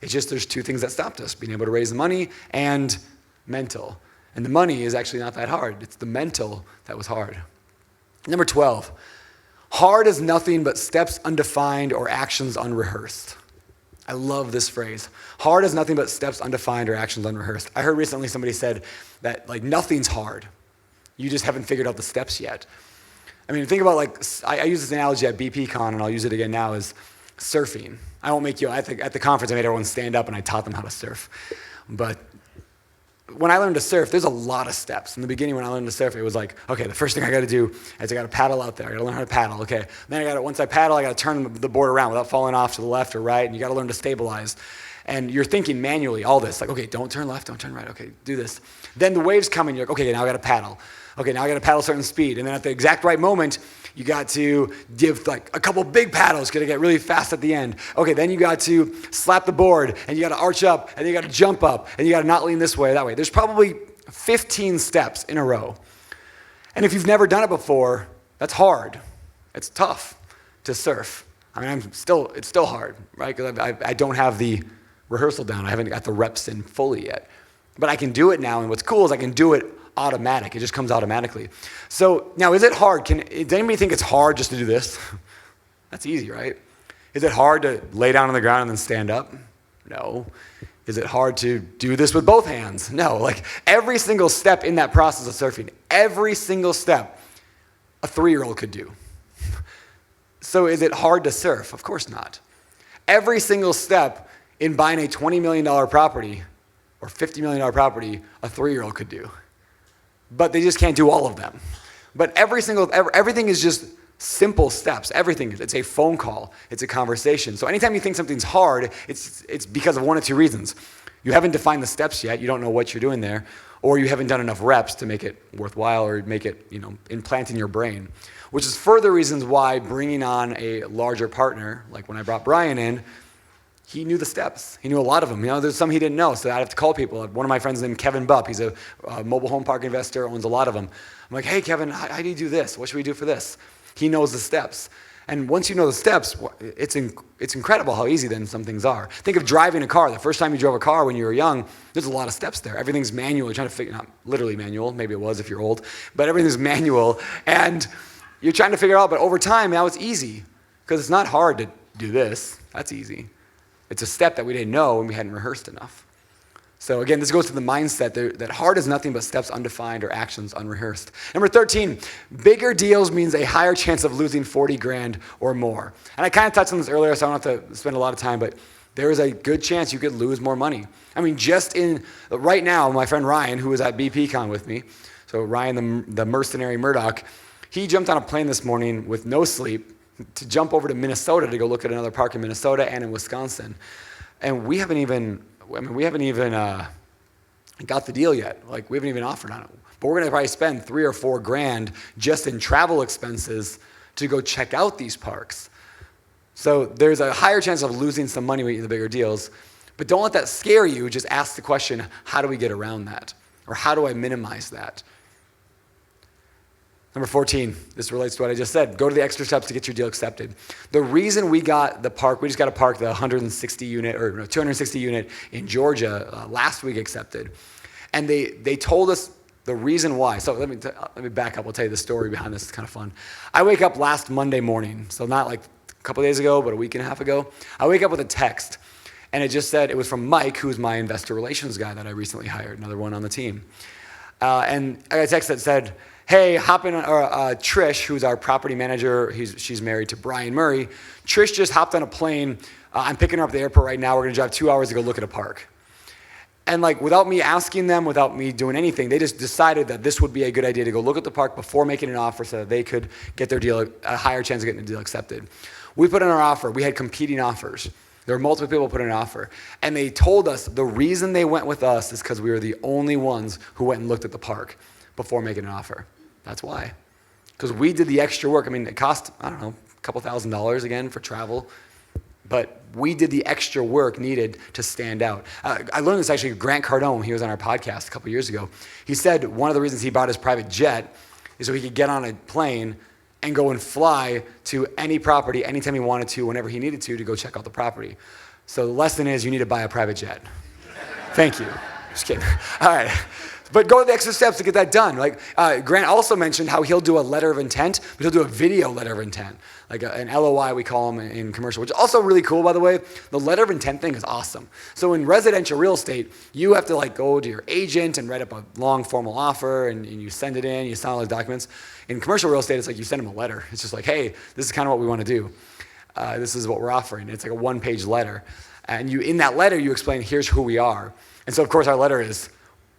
It's just there's two things that stopped us: being able to raise the money and mental. And the money is actually not that hard. It's the mental that was hard. Number 12, hard is nothing but steps undefined or actions unrehearsed. I love this phrase. Hard is nothing but steps undefined or actions unrehearsed. I heard recently somebody said that like nothing's hard. You just haven't figured out the steps yet. I mean, think about like, I use this analogy at BPCon and I'll use it again now, is surfing. I won't make you, at the conference I made everyone stand up and I taught them how to surf. But when I learned to surf, there's a lot of steps. In the beginning when I learned to surf, it was like, okay, the first thing I gotta do is I gotta paddle out there. I gotta learn how to paddle, okay. Then once I paddle, I gotta turn the board around without falling off to the left or right, and you gotta learn to stabilize. And you're thinking manually all this, like, okay, don't turn left, don't turn right, okay, do this. Then the waves come and you're like, okay, now I gotta paddle. Okay, now I gotta paddle a certain speed. And then at the exact right moment, you got to give like a couple big paddles, gonna get really fast at the end. Okay, then you got to slap the board and you gotta arch up and then you gotta jump up and you gotta not lean this way or that way. There's probably 15 steps in a row. And if you've never done it before, that's hard. It's tough to surf. I mean, it's still hard, right? Because I don't have the rehearsal down. I haven't got the reps in fully yet. But I can do it now, and what's cool is I can do it automatic. It just comes automatically. So now, is it hard? Does anybody think it's hard just to do this? That's easy, right? Is it hard to lay down on the ground and then stand up? No. Is it hard to do this with both hands? No. Like every single step in that process of surfing, every single step, a 3-year-old could do. So is it hard to surf? Of course not. Every single step in buying a $20 million property or $50 million property, a 3-year-old could do. But they just can't do all of them. But everything is just simple steps. Everything. It's a phone call. It's a conversation. So anytime you think something's hard, it's because of one of two reasons. You haven't defined the steps yet. You don't know what you're doing there. Or you haven't done enough reps to make it worthwhile or make it, implant in your brain. Which is further reasons why bringing on a larger partner, like when I brought Brian in, he knew the steps. He knew a lot of them. There's some he didn't know, so I'd have to call people. One of my friends named Kevin Bupp. He's a mobile home park investor, owns a lot of them. I'm like, hey, Kevin, how do you do this? What should we do for this? He knows the steps. And once you know the steps, it's incredible how easy then some things are. Think of driving a car. The first time you drove a car when you were young, there's a lot of steps there. Everything's manual. You're trying to figure, not literally manual, maybe it was if you're old, but everything's manual. And you're trying to figure it out, but over time, now it's easy. Because it's not hard to do this. That's easy. It's a step that we didn't know and we hadn't rehearsed enough. So again, this goes to the mindset that hard is nothing but steps undefined or actions unrehearsed. Number 13, bigger deals means a higher chance of losing 40 grand or more. And I kind of touched on this earlier, so I don't have to spend a lot of time, but there is a good chance you could lose more money. I mean, right now, my friend Ryan, who was at BPCon with me, so Ryan, the mercenary Murdoch, he jumped on a plane this morning with no sleep to jump over to Minnesota to go look at another park in Minnesota and in Wisconsin. And we haven't even got the deal yet. Like, we haven't even offered on it. But we're going to probably spend $3 or $4 grand just in travel expenses to go check out these parks. So there's a higher chance of losing some money when you get the bigger deals. But don't let that scare you. Just ask the question, how do we get around that? Or how do I minimize that? Number 14, this relates to what I just said. Go to the extra steps to get your deal accepted. The reason we got the park, we just got a park, the 260 unit in Georgia last week accepted. And they told us the reason why. So let me back up. I'll tell you the story behind this. It's kind of fun. I wake up last Monday morning, so not like a couple days ago, but a week and a half ago. I wake up with a text, and it just said, it was from Mike, who's my investor relations guy that I recently hired, another one on the team. And I got a text that said, hey, hop in, Trish, who's our property manager, she's married to Brian Murray. Trish just hopped on a plane. I'm picking her up at the airport right now. We're gonna drive 2 hours to go look at a park. And like, without me asking them, without me doing anything, they just decided that this would be a good idea to go look at the park before making an offer so that they could get their deal, a higher chance of getting the deal accepted. We put in our offer. We had competing offers. There were multiple people put in an offer. And they told us the reason they went with us is because we were the only ones who went and looked at the park before making an offer. That's why. Because we did the extra work. I mean, it cost, I don't know, a couple $1,000s again for travel. But we did the extra work needed to stand out. I learned this actually, Grant Cardone, he was on our podcast a couple years ago. He said one of the reasons he bought his private jet is so he could get on a plane and go and fly to any property anytime he wanted to, whenever he needed to go check out the property. So the lesson is you need to buy a private jet. Thank you. Just kidding. All right. But go the extra steps to get that done. Like Grant also mentioned how he'll do a letter of intent, but he'll do a video letter of intent, like an LOI we call them in commercial, which is also really cool, by the way. The letter of intent thing is awesome. So in residential real estate, you have to like go to your agent and write up a long formal offer, and you send it in, you sign all the documents. In commercial real estate, it's like you send them a letter. It's just like, hey, this is kind of what we want to do. This is what we're offering. It's like a one-page letter. And in that letter, you explain, here's who we are. And so, of course, our letter is,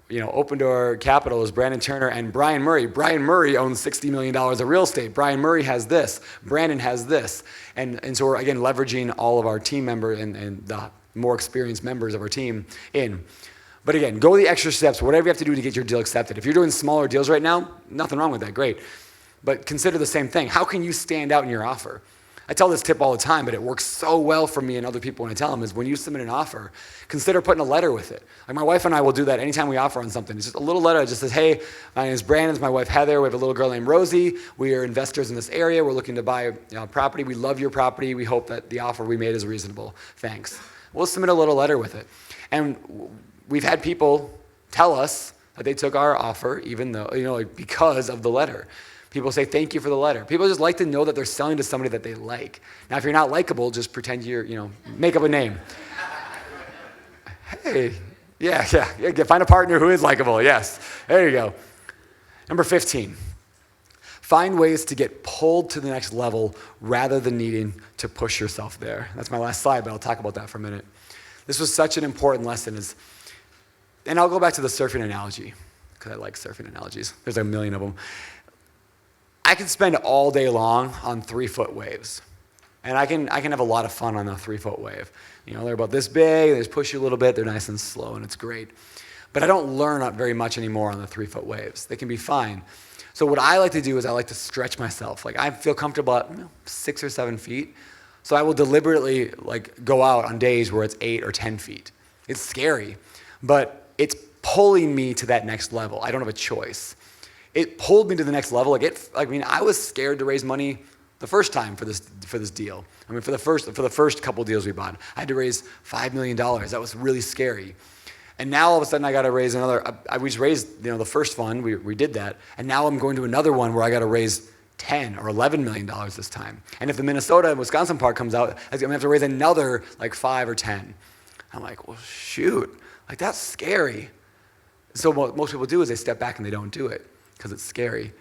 Open Door Capital is Brandon Turner and Brian Murray. Brian Murray owns $60 million of real estate. Brian Murray has this. Brandon has this. And so we're, again, leveraging all of our team members and the more experienced members of our team in. But again, go the extra steps, whatever you have to do to get your deal accepted. If you're doing smaller deals right now, nothing wrong with that, great. But consider the same thing. How can you stand out in your offer? I tell this tip all the time, but it works so well for me and other people when I tell them, is when you submit an offer, consider putting a letter with it. Like my wife and I will do that anytime we offer on something. It's just a little letter that just says, hey, my name is Brandon, it's my wife Heather, we have a little girl named Rosie, we are investors in this area, we're looking to buy property, we love your property, we hope that the offer we made is reasonable, thanks. We'll submit a little letter with it. And we've had people tell us that they took our offer, even though, because of the letter. People say thank you for the letter. People just like to know that they're selling to somebody that they like. Now, if you're not likable, just pretend make up a name. Hey, yeah, find a partner who is likable, yes. There you go. Number 15, find ways to get pulled to the next level rather than needing to push yourself there. That's my last slide, but I'll talk about that for a minute. This was such an important lesson, and I'll go back to the surfing analogy, because I like surfing analogies. There's a million of them. I can spend all day long on 3-foot waves, and I can have a lot of fun on a 3-foot wave. They're about this big, they just push you a little bit, they're nice and slow, and it's great. But I don't learn very much anymore on the 3-foot waves. They can be fine. So what I like to do is I like to stretch myself. Like, I feel comfortable at 6 or 7 feet, so I will deliberately go out on days where it's 8 or 10 feet. It's scary, but it's pulling me to that next level. I don't have a choice. It pulled me to the next level. I was scared to raise money the first time for this deal. For the first couple deals we bought, I had to raise $5 million. That was really scary. And now all of a sudden I got to raise another. We just raised the first fund. We did that, and now I'm going to another one where I got to raise $10 or $11 million this time. And if the Minnesota and Wisconsin part comes out, I'm gonna have to raise another 5 or 10. I'm like, well, shoot, that's scary. So what most people do is they step back and they don't do it because it's scary.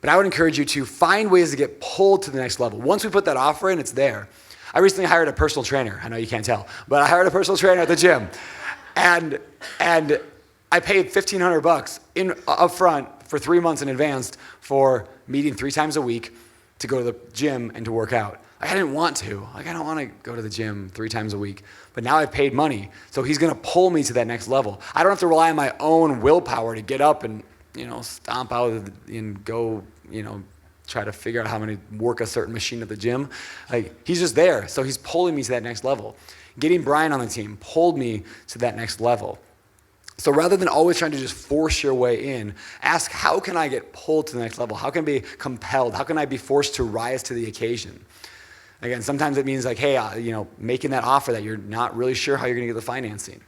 But I would encourage you to find ways to get pulled to the next level. Once we put that offer in, it's there. I recently hired a personal trainer. I know you can't tell, but I hired a personal trainer at the gym. And I paid $1,500 up front for 3 months in advance for meeting 3 times a week to go to the gym and to work out. I didn't want to. I don't want to go to the gym 3 times a week. But now I've paid money, so he's going to pull me to that next level. I don't have to rely on my own willpower to get up and stomp out and go, try to figure out how to work a certain machine at the gym. He's just there, so he's pulling me to that next level. Getting Brian on the team pulled me to that next level. So rather than always trying to just force your way in, ask, how can I get pulled to the next level? How can I be compelled? How can I be forced to rise to the occasion? Again, sometimes it means making that offer that you're not really sure how you're going to get the financing.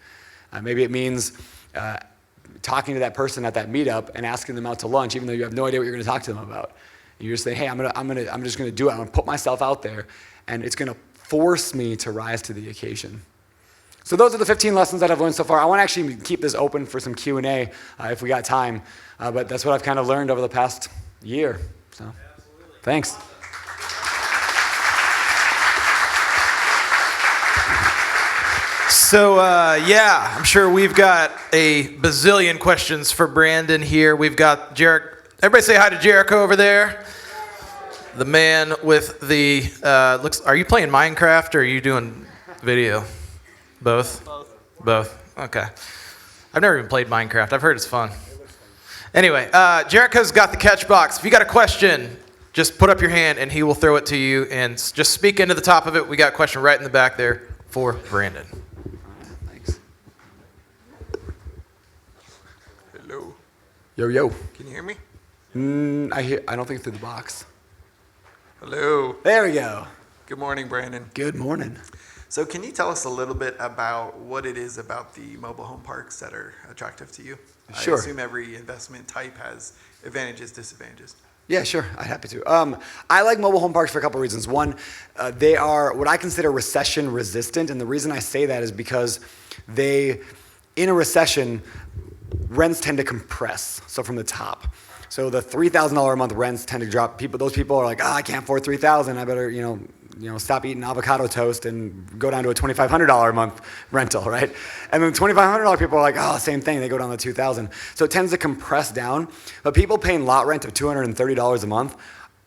Maybe it means talking to that person at that meetup and asking them out to lunch, even though you have no idea what you're going to talk to them about. And you just say, hey, I'm just going to do it. I'm going to put myself out there, and it's going to force me to rise to the occasion. So those are the 15 lessons that I've learned so far. I want to actually keep this open for some Q&A if we got time, but that's what I've kind of learned over the past year. So, absolutely. Thanks. So, I'm sure we've got a bazillion questions for Brandon here. We've got Jericho. Everybody say hi to Jericho over there. The man with the, are you playing Minecraft or are you doing video? Both? Both. Okay. I've never even played Minecraft. I've heard it's fun. Anyway, Jericho's got the catch box. If you got a question, just put up your hand and he will throw it to you and just speak into the top of it. We got a question right in the back there for Brandon. Thanks. Hello. Yo. Can you hear me? I don't think through the box. Hello. There we go. Good morning, Brandon. Good morning. So can you tell us a little bit about what it is about the mobile home parks that are attractive to you? Sure. I assume every investment type has advantages, disadvantages. Yeah, sure. I'd happy to. I like mobile home parks for a couple of reasons. One, they are what I consider recession resistant. And the reason I say that is because in a recession, rents tend to compress. So from the top. So the $3,000 a month rents tend to drop. Those people are like, I can't afford $3,000. I better, stop eating avocado toast and go down to a $2,500 a month rental, right? And then $2,500 people are like, same thing. They go down to $2,000. So it tends to compress down. But people paying lot rent of $230 a month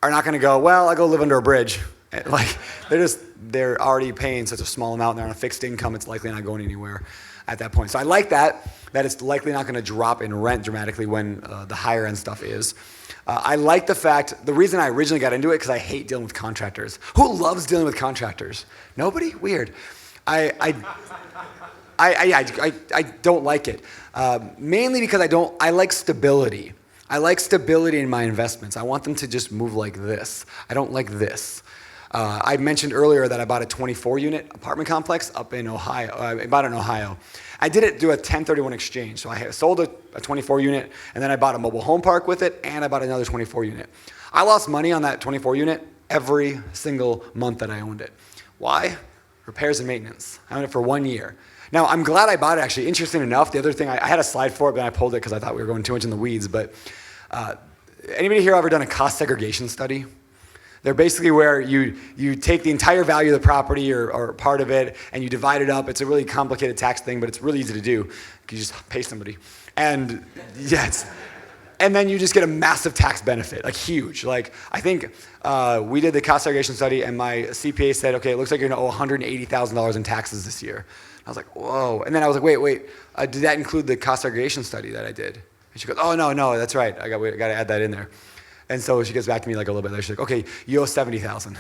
are not going to go, well, I'll go live under a bridge. They're already paying such a small amount. They're on a fixed income. It's likely not going anywhere at that point. So I like that it's likely not going to drop in rent dramatically when the higher end stuff is. I like the fact, the reason I originally got into it, because I hate dealing with contractors. Who loves dealing with contractors? Nobody? Weird. I don't like it. Mainly because I like stability. I like stability in my investments. I want them to just move like this. I don't like this. I mentioned earlier that I bought a 24-unit apartment complex up in Ohio. I bought it in Ohio. I did it through a 1031 exchange. So I sold a 24-unit, and then I bought a mobile home park with it, and I bought another 24-unit. I lost money on that 24-unit every single month that I owned it. Why? Repairs and maintenance. I owned it for 1 year. Now, I'm glad I bought it, actually. Interesting enough, the other thing, I had a slide for it, but I pulled it because I thought we were going too much in the weeds. But anybody here ever done a cost segregation study? They're basically where you take the entire value of the property or part of it and you divide it up. It's a really complicated tax thing, but it's really easy to do. You just pay somebody. And yes. And then you just get a massive tax benefit, like huge. Like I think we did the cost segregation study and my CPA said, okay, it looks like you're gonna owe $180,000 in taxes this year. I was like, whoa. And then I was like, wait, did that include the cost segregation study that I did? And she goes, oh, no, that's right. I got to add that in there. And so she gets back to me like a little bit later. She's like, okay, you owe $70,000.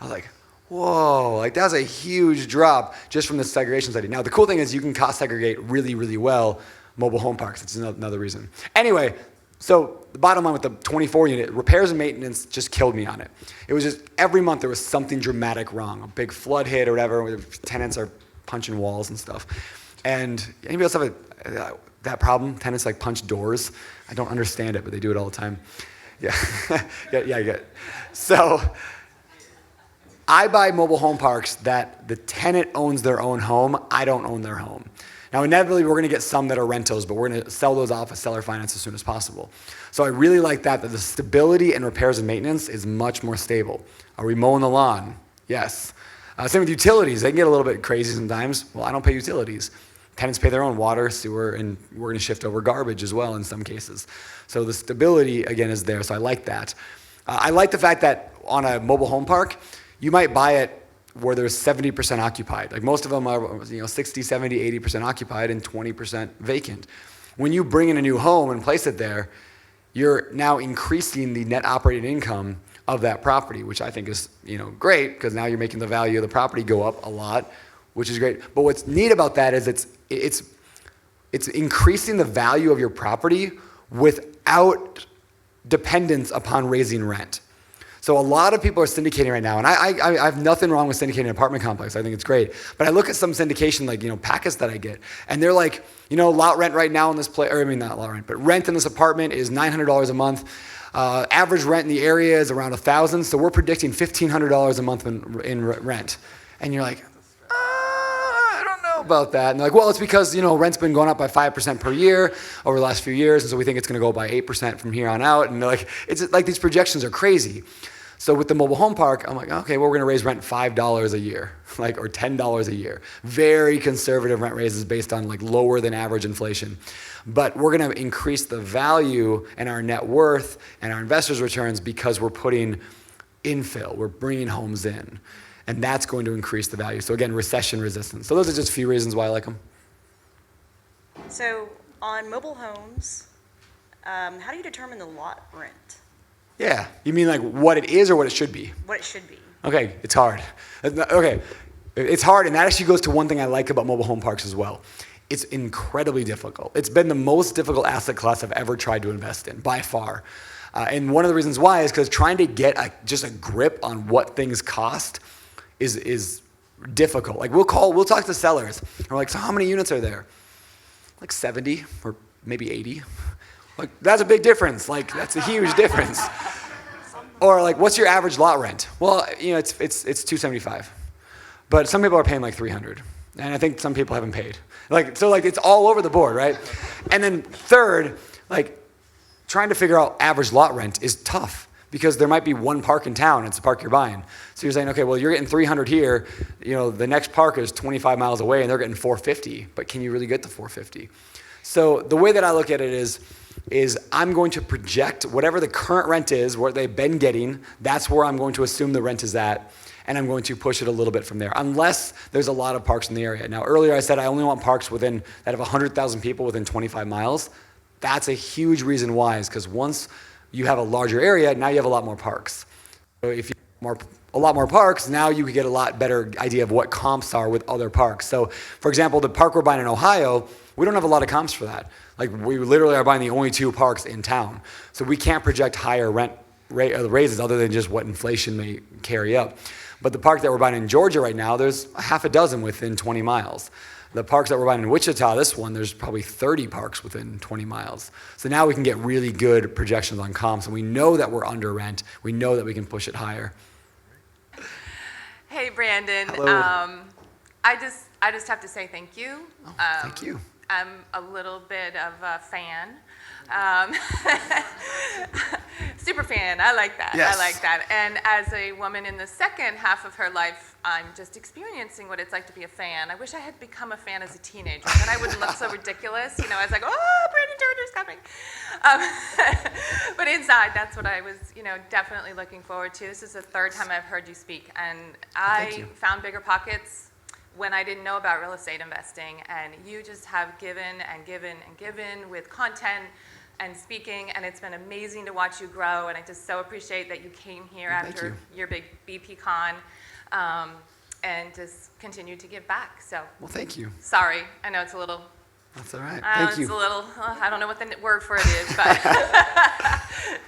I was like, whoa, like that's a huge drop just from the segregation study. Now, the cool thing is you can cost segregate really, really well mobile home parks. That's another reason. Anyway, so the bottom line with the 24-unit, repairs and maintenance just killed me on it. It was just every month there was something dramatic wrong. A big flood hit or whatever, where the tenants are punching walls and stuff. And anybody else have that problem? Tenants like punch doors? I don't understand it, but they do it all the time. Yeah, yeah, I get it. So I buy mobile home parks that the tenant owns their own home. I don't own their home. Now, inevitably, we're going to get some that are rentals, but we're going to sell those off as seller finance as soon as possible. So I really like that the stability and repairs and maintenance is much more stable. Are we mowing the lawn? Yes. Same with utilities. They can get a little bit crazy sometimes. Well, I don't pay utilities. Tenants pay their own water, sewer, and we're going to shift over garbage as well in some cases. So the stability, again, is there. So I like that. I like the fact that on a mobile home park, you might buy it where there's 70% occupied. Like most of them are 60, 70, 80% occupied and 20% vacant. When you bring in a new home and place it there, you're now increasing the net operating income of that property, which I think is great because now you're making the value of the property go up a lot, which is great. But what's neat about that is it's increasing the value of your property without dependence upon raising rent. So a lot of people are syndicating right now, and I have nothing wrong with syndicating an apartment complex. I think it's great. But I look at some syndication like packets that I get, and they're like, lot rent right now in this place, or I mean not lot rent, but rent in this apartment is $900 a month. Average rent in the area is around $1,000, so we're predicting $1,500 a month in rent. And you're like, I don't know about that. And they're like, well, it's because rent's been going up by 5% per year over the last few years, and so we think it's going to go by 8% from here on out. And they're like, it's like these projections are crazy. So with the mobile home park, I'm like, okay, well, we're going to raise rent $5 a year, or $10 a year. Very conservative rent raises based on lower than average inflation. But we're going to increase the value and our net worth and our investors' returns because we're putting infill, we're bringing homes in. And that's going to increase the value. So again, recession resistance. So those are just a few reasons why I like them. So on mobile homes, how do you determine the lot rent? Yeah, you mean what it is or what it should be? What it should be. Okay, it's hard. Okay, it's hard, and that actually goes to one thing I like about mobile home parks as well. It's incredibly difficult. It's been the most difficult asset class I've ever tried to invest in, by far. And one of the reasons why is because trying to get just a grip on what things cost is difficult. We'll talk to sellers. We're like, so how many units are there? 70 or maybe 80. That's a big difference. That's a huge difference. Or what's your average lot rent? Well, it's $275. But some people are paying $300. And I think some people haven't paid. So it's all over the board, right? And then third, trying to figure out average lot rent is tough because there might be one park in town. It's the park you're buying. So you're saying, okay, well, you're getting $300 here. The next park is 25 miles away and they're getting $450. But can you really get the $450? So the way that I look at it is I'm going to project whatever the current rent is, what they've been getting, that's where I'm going to assume the rent is at, and I'm going to push it a little bit from there, unless there's a lot of parks in the area. Now, earlier I said I only want parks that have 100,000 people within 25 miles. That's a huge reason why, is because once you have a larger area, now you have a lot more parks. So if you have a lot more parks, now you can get a lot better idea of what comps are with other parks. So, for example, the park we're buying in Ohio, we don't have a lot of comps for that. We literally are buying the only 2 parks in town. So we can't project higher rent raises other than just what inflation may carry up. But the park that we're buying in Georgia right now, there's half a dozen within 20 miles. The parks that we're buying in Wichita, this one, there's probably 30 parks within 20 miles. So now we can get really good projections on comps, and we know that we're under rent. We know that we can push it higher. Hey, Brandon. Hello. I just have to say thank you. Oh, thank you. I'm a little bit of a fan. Super fan. I like that. Yes. I like that. And as a woman in the second half of her life, I'm just experiencing what it's like to be a fan. I wish I had become a fan as a teenager. Then I wouldn't look so ridiculous. I was like, oh, Brandon Turner's coming. But inside, that's what I was, definitely looking forward to. This is the third time I've heard you speak. And I found BiggerPockets when I didn't know about real estate investing, and you just have given and given and given with content and speaking, and it's been amazing to watch you grow, and I just so appreciate that you came here after your big BP Con, and just continue to give back. So, Well, thank you. Sorry, I know it's a little, That's all right. Thank you. it's a little, I don't know what the word for it is, but.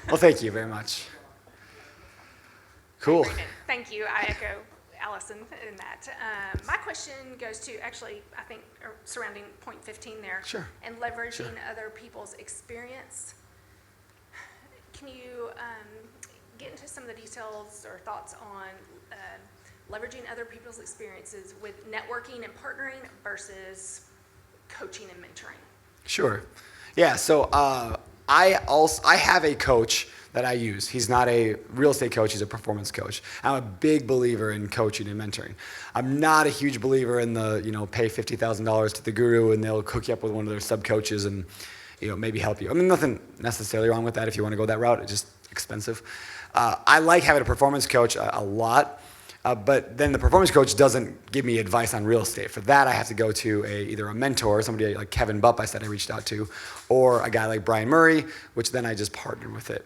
Well, thank you very much. Cool. Thank you. I echo Allison in that. My question goes to actually, I think, surrounding point 15 there. Sure. And leveraging other people's experience. Can you get into some of the details or thoughts on leveraging other people's experiences with networking and partnering versus coaching and mentoring? Sure. Yeah, so I have a coach that I use. He's not a real estate coach, he's a performance coach. I'm a big believer in coaching and mentoring. I'm not a huge believer in the, pay $50,000 to the guru and they'll hook you up with one of their sub-coaches and, maybe help you. I mean, nothing necessarily wrong with that if you want to go that route, it's just expensive. I like having a performance coach a lot, but then the performance coach doesn't give me advice on real estate. For that, I have to go to either a mentor, somebody like Kevin Bupp I said I reached out to, or a guy like Brian Murray, which then I just partnered with it.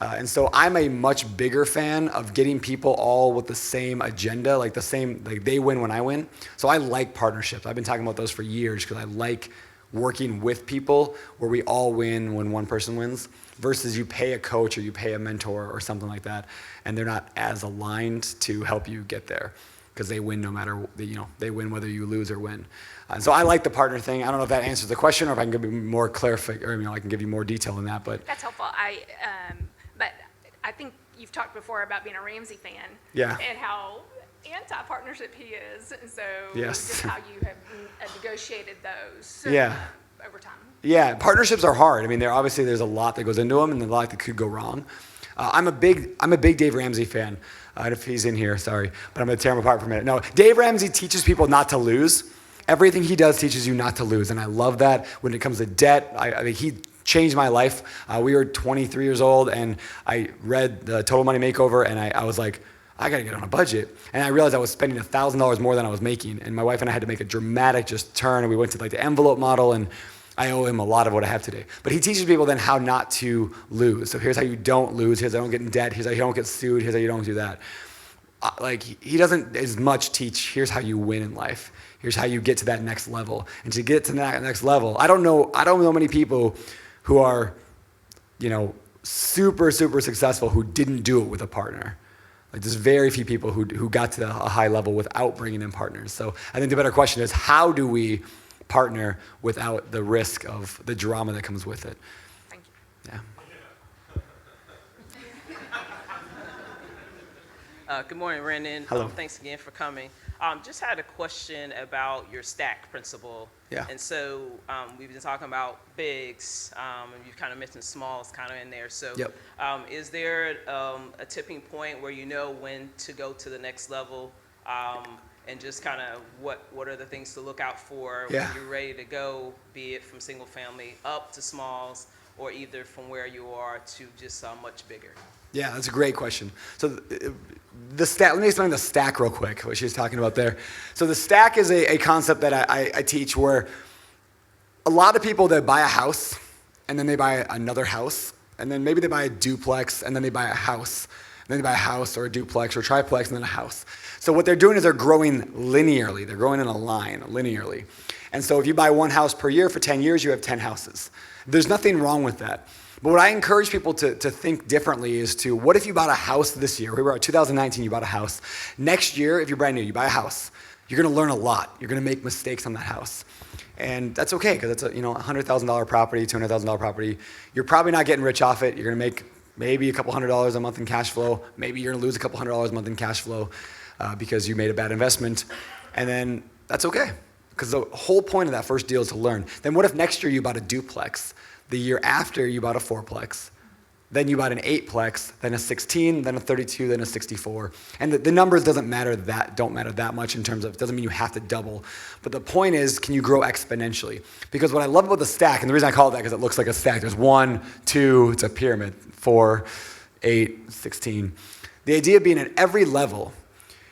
And so I'm a much bigger fan of getting people all with the same agenda, like they win when I win. So I like partnerships. I've been talking about those for years because I like working with people where we all win when one person wins versus you pay a coach or you pay a mentor or something like that and they're not as aligned to help you get there because they win no matter, they win whether you lose or win. So I like the partner thing. I don't know if that answers the question or if I can give you more clarification, or I can give you more detail in that. But That's helpful. But I think you've talked before about being a Ramsey fan. Yeah. And how anti-partnership he is, and so Yes. just how you have negotiated those over time. Yeah, partnerships are hard. I mean, there's a lot that goes into them and a lot that could go wrong. I'm a big Dave Ramsey fan. If he's in here, sorry, but I'm gonna tear him apart for a minute. No, Dave Ramsey teaches people not to lose. Everything he does teaches you not to lose, and I love that. When it comes to debt, I mean, he changed my life. We were 23 years old, and I read the Total Money Makeover, and I was like, I gotta get on a budget. And I realized I was spending $1,000 more than I was making. And my wife and I had to make a dramatic turn. And we went to the envelope model and I owe him a lot of what I have today. But he teaches people then how not to lose. So here's how you don't lose. Here's how you don't get in debt. Here's how you don't get sued. Here's how you don't do that. He doesn't as much teach, here's how you win in life. Here's how you get to that next level. And to get to that next level, I don't know many people who are, super, super successful who didn't do it with a partner. There's very few people who got to a high level without bringing in partners. So I think the better question is, how do we partner without the risk of the drama that comes with it? Thank you. Yeah. Good morning, Brandon. Hello. Thanks again for coming. Just had a question about your stack principle. Yeah. And so we've been talking about bigs, and you've kind of mentioned smalls kind of in there. So Yep. Is there a tipping point where you know when to go to the next level, and just kind of what are the things to look out for Yeah. when you're ready to go, be it from single family up to smalls, or either from where you are to just much bigger? Yeah, that's a great question. So let me explain the stack real quick, what she was talking about there. So the stack is a concept that I teach where a lot of people that buy a house and then they buy another house and then maybe they buy a duplex and then they buy a house. And then they buy a house or a duplex or a triplex and then a house. So what they're doing is they're growing linearly. They're growing in a line linearly. And so if you buy one house per year for 10 years, you have 10 houses. There's nothing wrong with that. But what I encourage people to think differently is to, what if you bought a house this year? We were at 2019, you bought a house. Next year, if you're brand new, you buy a house. You're gonna learn a lot. You're gonna make mistakes on that house. And that's okay, because it's a $100,000 property, $200,000 property. You're probably not getting rich off it. You're gonna make maybe a couple $100 a month in cash flow. Maybe you're gonna lose a couple $100 a month in cash flow because you made a bad investment. And then that's okay, because the whole point of that first deal is to learn. Then what if next year you bought a duplex? The year after you bought a fourplex, then you bought an eightplex, then a 16, then a 32, then a 64. And the numbers don't matter that much in terms of, it doesn't mean you have to double. But the point is, can you grow exponentially? Because what I love about the stack, and the reason I call it that because it looks like a stack, there's 1, 2, it's a pyramid, 4, 8, 16. The idea being at every level,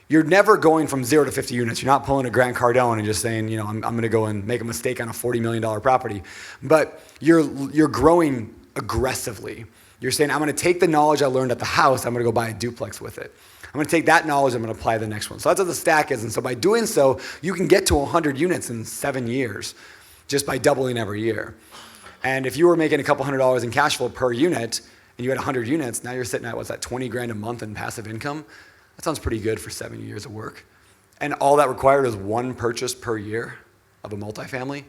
you're never going from 0 to 50 units. You're not pulling a Grant Cardone and just saying, I'm going to go and make a mistake on a $40 million property. But you're growing aggressively. You're saying, I'm going to take the knowledge I learned at the house, I'm going to go buy a duplex with it. I'm going to take that knowledge, I'm going to apply the next one. So that's what the stack is. And so by doing so, you can get to 100 units in 7 years just by doubling every year. And if you were making a couple $100 in cash flow per unit and you had 100 units, now you're sitting at, $20,000 a month in passive income? That sounds pretty good for 7 years of work. And all that required is one purchase per year of a multifamily.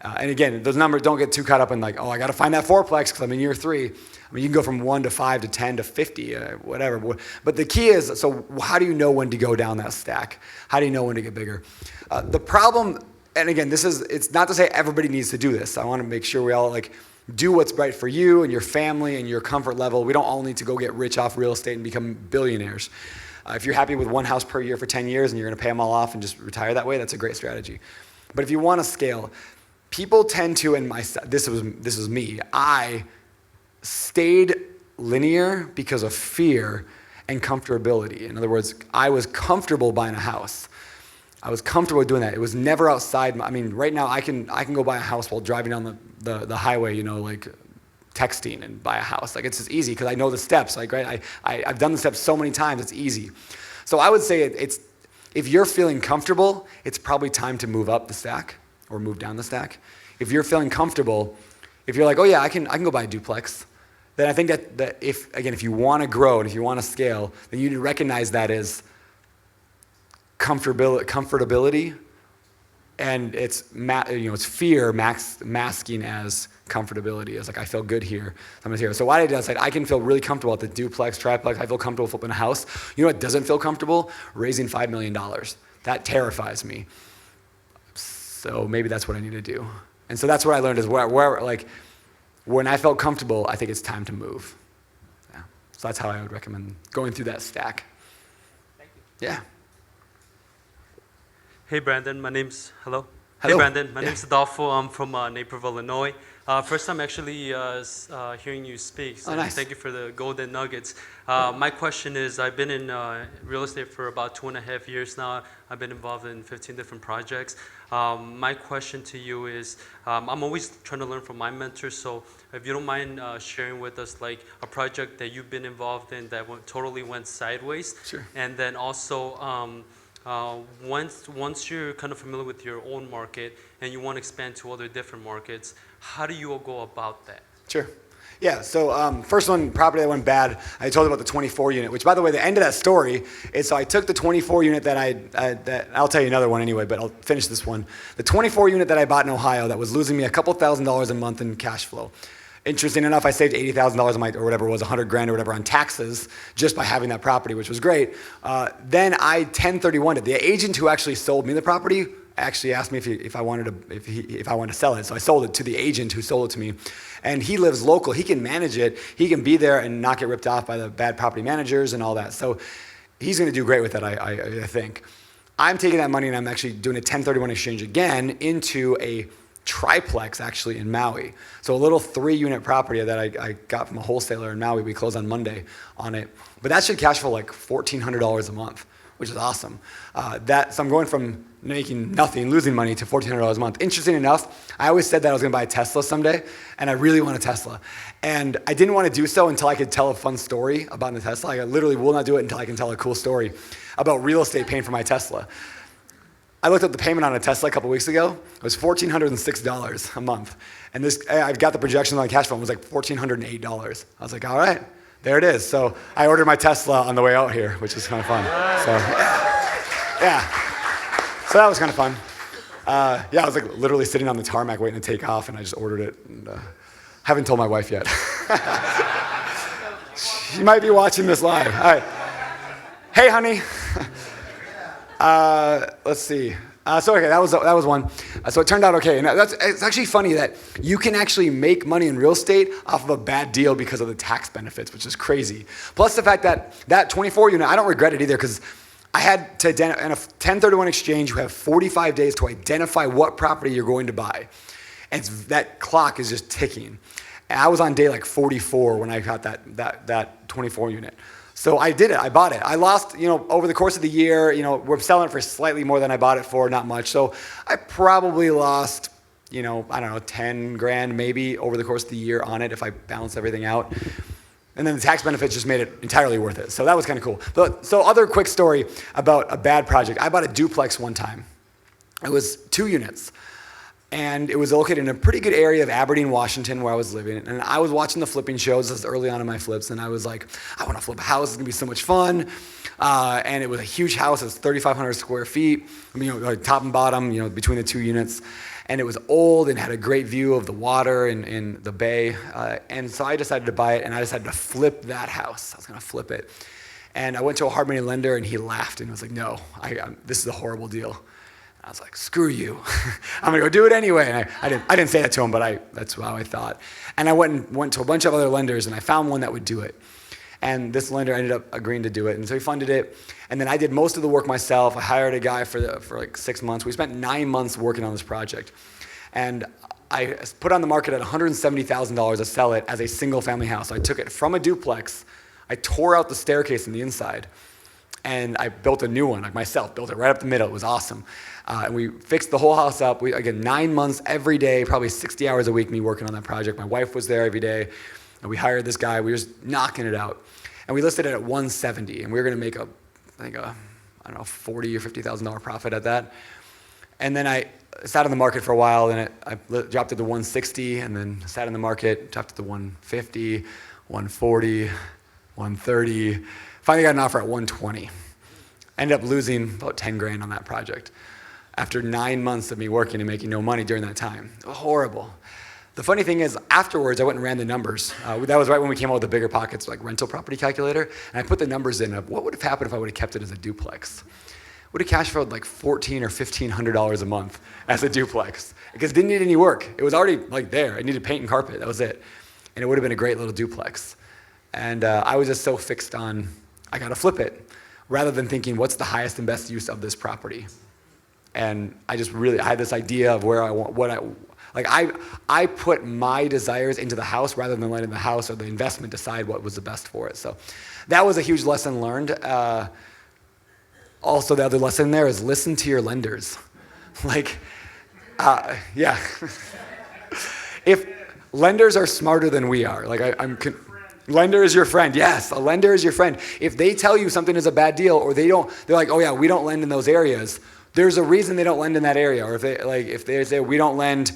And again, those numbers, don't get too caught up in I got to find that fourplex because I'm in year 3. I mean, you can go from 1 to 5 to 10 to 50, whatever. But the key is, so how do you know when to go down that stack? How do you know when to get bigger? The problem, and again, it's not to say everybody needs to do this. I want to make sure we all do what's right for you and your family and your comfort level. We don't all need to go get rich off real estate and become billionaires. If you're happy with one house per year for 10 years and you're going to pay them all off and just retire that way, that's a great strategy. But if you want to scale, people tend to, and this was me, I stayed linear because of fear and comfortability. In other words, I was comfortable buying a house. I was comfortable doing that. It was never outside. Right now I can go buy a house while driving down the highway, texting and buy a house. It's just easy because I know the steps. Right? I've done the steps so many times, it's easy. So I would say if you're feeling comfortable, it's probably time to move up the stack or move down the stack. If you're feeling comfortable, if you're like, oh yeah, I can go buy a duplex, then I think that if you want to grow and if you want to scale, then you need to recognize that as comfortability, and it's fear masking as comfortability. It's I feel good here, so I'm gonna here. So what I did is I can feel really comfortable at the duplex, triplex. I feel comfortable flipping a house. You know what doesn't feel comfortable? Raising $5 million. That terrifies me. So maybe that's what I need to do. And so that's what I learned is when I felt comfortable, I think it's time to move. Yeah. So that's how I would recommend going through that stack. Thank you. Yeah. Hey Brandon, hello. Hello. Hey Brandon, my name's Adolfo. I'm from Naperville, Illinois. First time actually hearing you speak. So nice. Thank you for the golden nuggets. My question is, I've been in real estate for about 2.5 years now. I've been involved in 15 different projects. My question to you is, I'm always trying to learn from my mentors. So if you don't mind sharing with us a project that you've been involved in that totally went sideways. Sure. And then also, once you're kind of familiar with your own market and you want to expand to other different markets, how do you go about that? Sure. Yeah, so first one, property that went bad, I told you about the 24 unit, which by the way, the end of that story is, so I took the 24 unit that I'll tell you another one anyway, but I'll finish this one. The 24 unit that I bought in Ohio that was losing me a couple $1,000s a month in cash flow. Interesting enough, I saved $80,000 or whatever it was, $100,000 or whatever on taxes just by having that property, which was great. Then I 1031'd it. The agent who actually sold me the property actually asked me if I wanted to sell it. So I sold it to the agent who sold it to me. And he lives local. He can manage it. He can be there and not get ripped off by the bad property managers and all that. So he's going to do great with it, I think. I'm taking that money and I'm actually doing a 1031 exchange again into a triplex actually in Maui. So a little 3-unit property that I got from a wholesaler in Maui. We closed on Monday on it. But that should cash flow $1,400 a month, which is awesome. So I'm going from making nothing, losing money, to $1,400 a month. Interesting enough, I always said that I was gonna buy a Tesla someday, and I really want a Tesla. And I didn't want to do so until I could tell a fun story about the Tesla. I literally will not do it until I can tell a cool story about real estate paying for my Tesla. I looked up the payment on a Tesla a couple weeks ago. It was $1,406 a month. And I've got the projections on the cash flow. It was like $1,408. I was like, all right, there it is. So I ordered my Tesla on the way out here, which is kind of fun. So yeah. So that was kind of fun. I was like literally sitting on the tarmac waiting to take off, and I just ordered it. And haven't told my wife yet. She might be watching this live. All right. Hey, honey. Let's see. That was one. So it turned out okay. And it's actually funny that you can actually make money in real estate off of a bad deal because of the tax benefits, which is crazy. Plus the fact that 24 unit, I don't regret it either, because I had to, in a 1031 exchange, you have 45 days to identify what property you're going to buy. And that clock is just ticking. And I was on day like 44 when I got that 24 unit. So I did it. I bought it. I lost, over the course of the year, we're selling it for slightly more than I bought it for, not much. So I probably lost, I don't know, 10 grand maybe over the course of the year on it if I balance everything out. And then the tax benefits just made it entirely worth it. So that was kind of cool. So other quick story about a bad project. I bought a duplex one time. It was 2 units. And it was located in a pretty good area of Aberdeen, Washington, where I was living. And I was watching the flipping shows. This was early on in my flips. And I was like, I want to flip a house. It's going to be so much fun. And it was a huge house. It was 3,500 square feet, like top and bottom, between the 2 units. And it was old and had a great view of the water in the bay. And so I decided to buy it, and I decided to flip that house. I was going to flip it. And I went to a hard money lender, and he laughed and was like, no, this is a horrible deal. I was like, screw you. I'm going to go do it anyway. And I didn't say that to him, but that's how I thought. And I went to a bunch of other lenders, and I found one that would do it. And this lender ended up agreeing to do it. And so he funded it. And then I did most of the work myself. I hired a guy for like 6 months. We spent 9 months working on this project. And I put on the market at $170,000 to sell it as a single family house. So I took it from a duplex. I tore out the staircase in the inside. And I built a new one, like myself, built it right up the middle. It was awesome. And we fixed the whole house up. Again, 9 months every day, probably 60 hours a week, me working on that project. My wife was there every day. And we hired this guy. We were just knocking it out. And we listed it at $170. And we were going to make I don't know, $40,000 or $50,000 profit at that. And then I sat on the market for a while, and I dropped it to $160, and then sat in the market, dropped it to $150, $140, $130. Finally got an offer at $120. Ended up losing about 10 grand on that project after 9 months of me working and making no money during that time. Horrible. The funny thing is, afterwards, I went and ran the numbers. That was right when we came out with the BiggerPockets rental property calculator, and I put the numbers in of what would have happened if I would have kept it as a duplex. Would have cash flowed like $1,400 or $1,500 a month as a duplex, because it didn't need any work. It was already like there. It needed paint and carpet. That was it. And it would have been a great little duplex. And I was just so fixed on, I got to flip it, rather than thinking, what's the highest and best use of this property? And I had this idea of where I want, I put my desires into the house rather than letting the house or the investment decide what was the best for it. So that was a huge lesson learned. Also, the other lesson there is listen to your lenders. If lenders are smarter than we are, lender is your friend. Yes, a lender is your friend. If they tell you something is a bad deal, or they're like, oh yeah, we don't lend in those areas, there's a reason they don't lend in that area. Or if they say we don't lend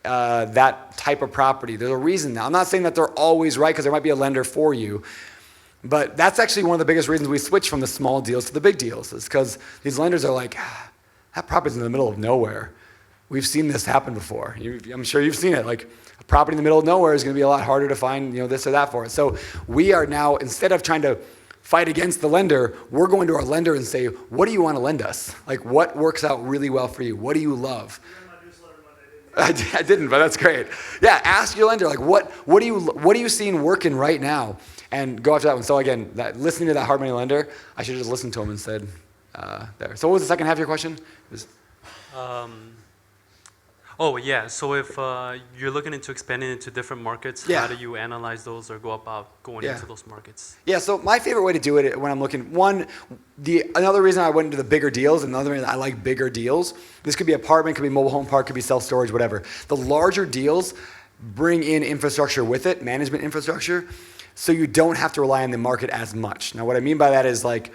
that type of property, there's a reason. Now, I'm not saying that they're always right, because there might be a lender for you. But that's actually one of the biggest reasons we switch from the small deals to the big deals, is because these lenders are like, that property's in the middle of nowhere. We've seen this happen before. I'm sure you've seen it. Like, a property in the middle of nowhere is going to be a lot harder to find, this or that for it. So we are now, instead of trying to fight against the lender, we're going to our lender and say, what do you want to lend us? Like, what works out really well for you? What do you love? I didn't, but that's great. Yeah, ask your lender, like, what are you seeing working right now? And go after that one. So again, listening to that hard money lender, I should have just listened to him and said, there. So what was the second half of your question? So if you're looking into expanding into different markets, how do you analyze those or go about going into those markets? Yeah, so my favorite way to do it when I'm looking, another reason I went into the bigger deals, another reason I like bigger deals, this could be apartment, could be mobile home park, could be self-storage, whatever. The larger deals bring in infrastructure with it, management infrastructure, so you don't have to rely on the market as much. Now what I mean by that is, like,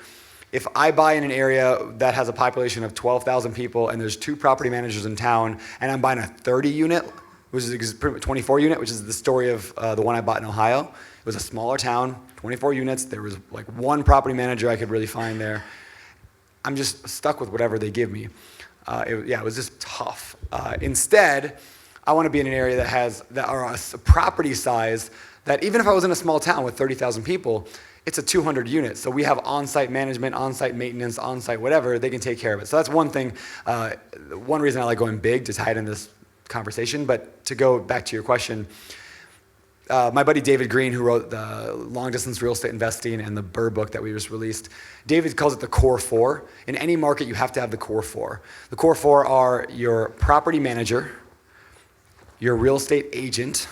if I buy in an area that has a population of 12,000 people and there's 2 property managers in town and I'm buying a 30 unit, which is pretty much 24 unit, which is the story of the one I bought in Ohio. It was a smaller town, 24 units. There was like 1 property manager I could really find there. I'm just stuck with whatever they give me. It was just tough. Instead, I want to be in an area that are a property size that even if I was in a small town with 30,000 people, it's a 200 units. So we have on-site management, on-site maintenance, on-site whatever, they can take care of it. So that's one thing, one reason I like going big to tie it in this conversation. But to go back to your question, my buddy David Green, who wrote the Long Distance Real Estate Investing and the Burr book that we just released, David calls it the core 4. In any market, you have to have the core 4. The core 4 are your property manager, your real estate agent,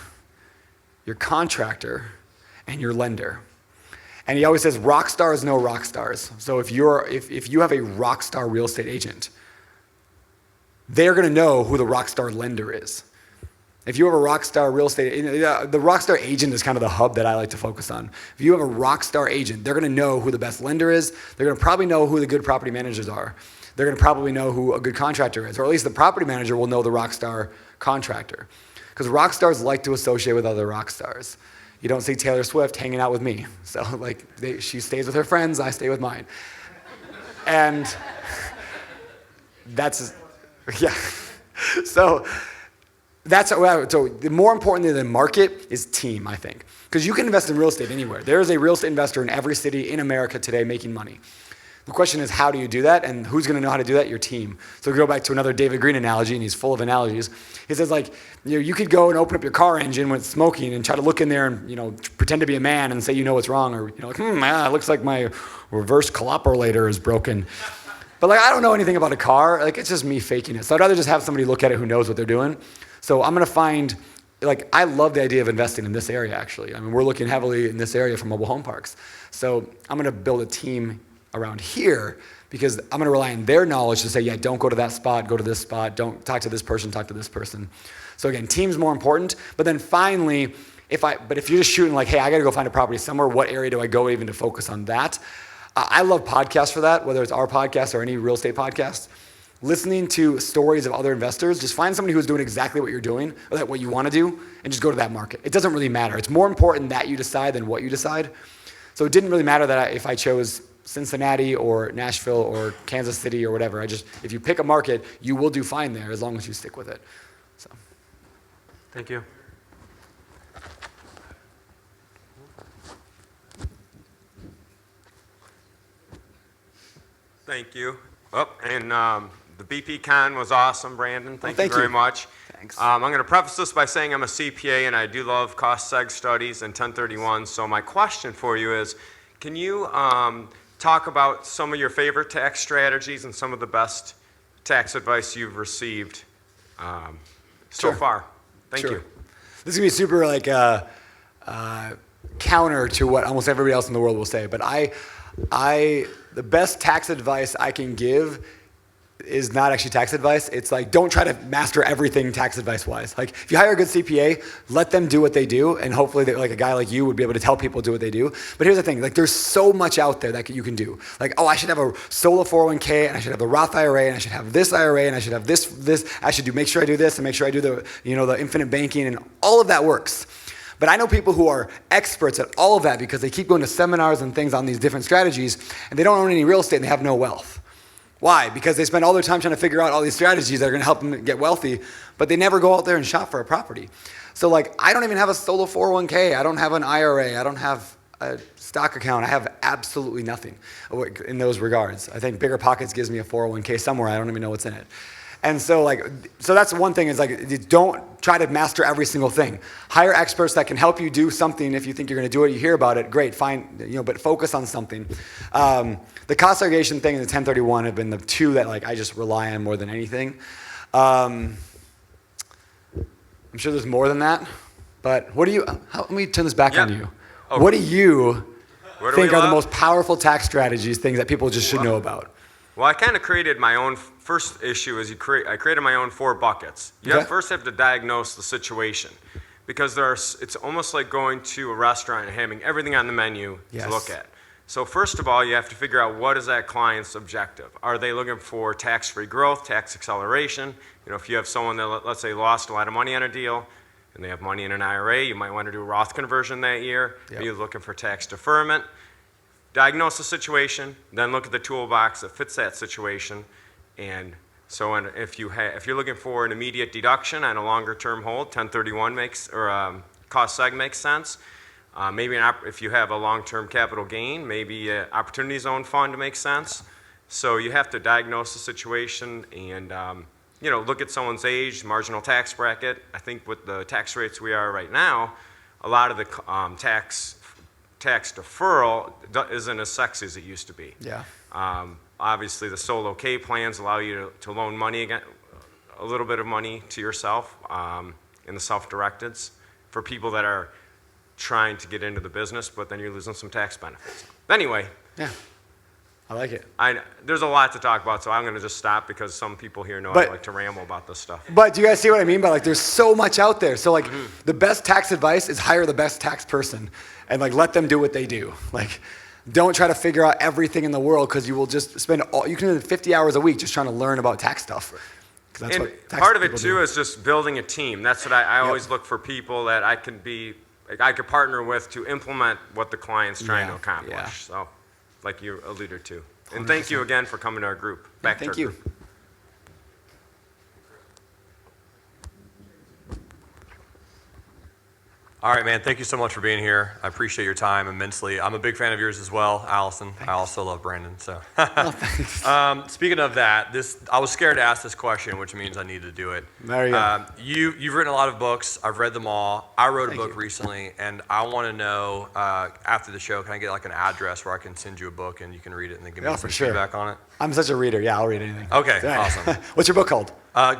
your contractor, and your lender. And he always says rock stars know rock stars. So if you have a rock star real estate agent, they're going to know who the rock star lender is. If you have a rock star real estate, the rock star agent is kind of the hub that I like to focus on. If you have a rock star agent, they're going to know who the best lender is. They're going to probably know who the good property managers are. They're going to probably know who a good contractor is, or at least the property manager will know the rock star contractor. Because rock stars like to associate with other rock stars. You don't see Taylor Swift hanging out with me. So she stays with her friends, I stay with mine. And that's, yeah. So the more important than the market is team, I think. Because you can invest in real estate anywhere. There is a real estate investor in every city in America today making money. The question is, how do you do that? And who's going to know how to do that? Your team. So we go back to another David Green analogy, and he's full of analogies. He says, you could go and open up your car engine when it's smoking and try to look in there and, pretend to be a man and say you know what's wrong. Or, it looks like my reverse caliper is broken. But, I don't know anything about a car. It's just me faking it. So I'd rather just have somebody look at it who knows what they're doing. So I'm going to find, I love the idea of investing in this area, actually. We're looking heavily in this area for mobile home parks. So I'm going to build a team around here because I'm going to rely on their knowledge to say, yeah, don't go to that spot, go to this spot, don't talk to this person, talk to this person. So again, team's more important. But then finally, if you're just shooting hey, I got to go find a property somewhere, what area do I go even to focus on that? I love podcasts for that, whether it's our podcast or any real estate podcast. Listening to stories of other investors, just find somebody who's doing exactly what you're doing, or what you want to do, and just go to that market. It doesn't really matter. It's more important that you decide than what you decide. So it didn't really matter that if I chose Cincinnati or Nashville or Kansas City or whatever. If you pick a market, you will do fine there as long as you stick with it. So, thank you. Thank you. The BP Con was awesome, Brandon. Thank you very much. Thanks. I'm going to preface this by saying I'm a CPA and I do love cost seg studies and 1031. So my question for you is, can you talk about some of your favorite tax strategies and some of the best tax advice you've received so far? Thank you. This is going to be super counter to what almost everybody else in the world will say, but the best tax advice I can give is not actually tax advice. It's don't try to master everything tax advice wise. If you hire a good CPA, let them do what they do, and hopefully a guy like you would be able to tell people to do what they do. But here's the thing, there's so much out there that you can do. I should have a solo 401k, and I should have a Roth IRA, and I should have this IRA, and I should have this. I should make sure I do this, and make sure I do the infinite banking, and all of that works. But I know people who are experts at all of that because they keep going to seminars and things on these different strategies, and they don't own any real estate and they have no wealth. Why? Because they spend all their time trying to figure out all these strategies that are going to help them get wealthy, but they never go out there and shop for a property. So I don't even have a solo 401k. I don't have an IRA. I don't have a stock account. I have absolutely nothing in those regards. I think BiggerPockets gives me a 401k somewhere. I don't even know what's in it. And so so that's one thing is don't try to master every single thing. Hire experts that can help you do something. If you think you're going to do it, you hear about it, great, fine, but focus on something. The cost segregation thing and the 1031 have been the two that I just rely on more than anything. I'm sure there's more than that, but let me turn this back on you. Okay. What do you think are the most powerful tax strategies, things that people just should know about? Well, I kind of created my own. First issue is I created my own 4 buckets. You first have to diagnose the situation, because it's almost like going to a restaurant and having everything on the menu to look at. So first of all, you have to figure out what is that client's objective. Are they looking for tax-free growth, tax acceleration? If you have someone that, let's say, lost a lot of money on a deal, and they have money in an IRA, you might want to do a Roth conversion that year. Yep. Are you looking for tax deferment? Diagnose the situation, then look at the toolbox that fits that situation. And so if you're looking for an immediate deduction on a longer-term hold, 1031 cost seg makes sense. Maybe if you have a long-term capital gain, maybe an opportunity zone fund makes sense. So you have to diagnose the situation and look at someone's age, marginal tax bracket. I think with the tax rates we are right now, a lot of the tax deferral isn't as sexy as it used to be. Yeah. Obviously, the solo K plans allow you to loan money again, a little bit of money to yourself in the self-directeds for people that are trying to get into the business, but then you're losing some tax benefits. Anyway. Yeah. I like it. There's a lot to talk about, so I'm going to just stop because some people here know I like to ramble about this stuff. But do you guys see what I mean by there's so much out there. So the best tax advice is hire the best tax person and let them do what they do. Don't try to figure out everything in the world because you will just spend you can do 50 hours a week just trying to learn about tax stuff. That's and what tax part of it people too do. is just building a team. That's what I always look for people that I could partner with to implement what the client's trying to accomplish. Yeah. So, like you alluded to. And thank you again for coming to our group. Back to our Thank you. group. All right, man, thank you so much for being here. I appreciate your time immensely. I'm a big fan of yours as well, Allison. Thanks. I also love Brandon. So, speaking of that, I was scared to ask this question, which means I need to do it. There you go. You've written a lot of books. I've read them all. I wrote a book recently, and I want to know after the show, can I get an address where I can send you a book and you can read it and then give me some feedback on it? I'm such a reader. Yeah, I'll read anything. Okay, awesome. What's your book called?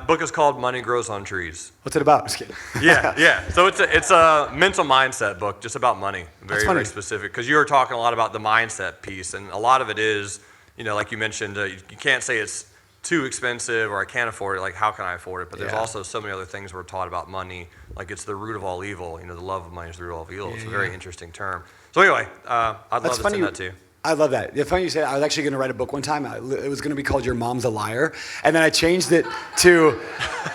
Book is called Money Grows on Trees. What's it about? Just kidding. Yeah. So it's a mental mindset book, just about money. Very specific. Because you were talking a lot about the mindset piece, and a lot of it is, like you mentioned, you can't say it's too expensive or I can't afford it. How can I afford it? But there's also so many other things we're taught about money. It's the root of all evil. The love of money is the root of all evil. It's a very interesting term. So anyway, I'd love to send that to you. I love that. It's funny you say that. I was actually going to write a book one time. It was going to be called Your Mom's a Liar. And then I changed it to,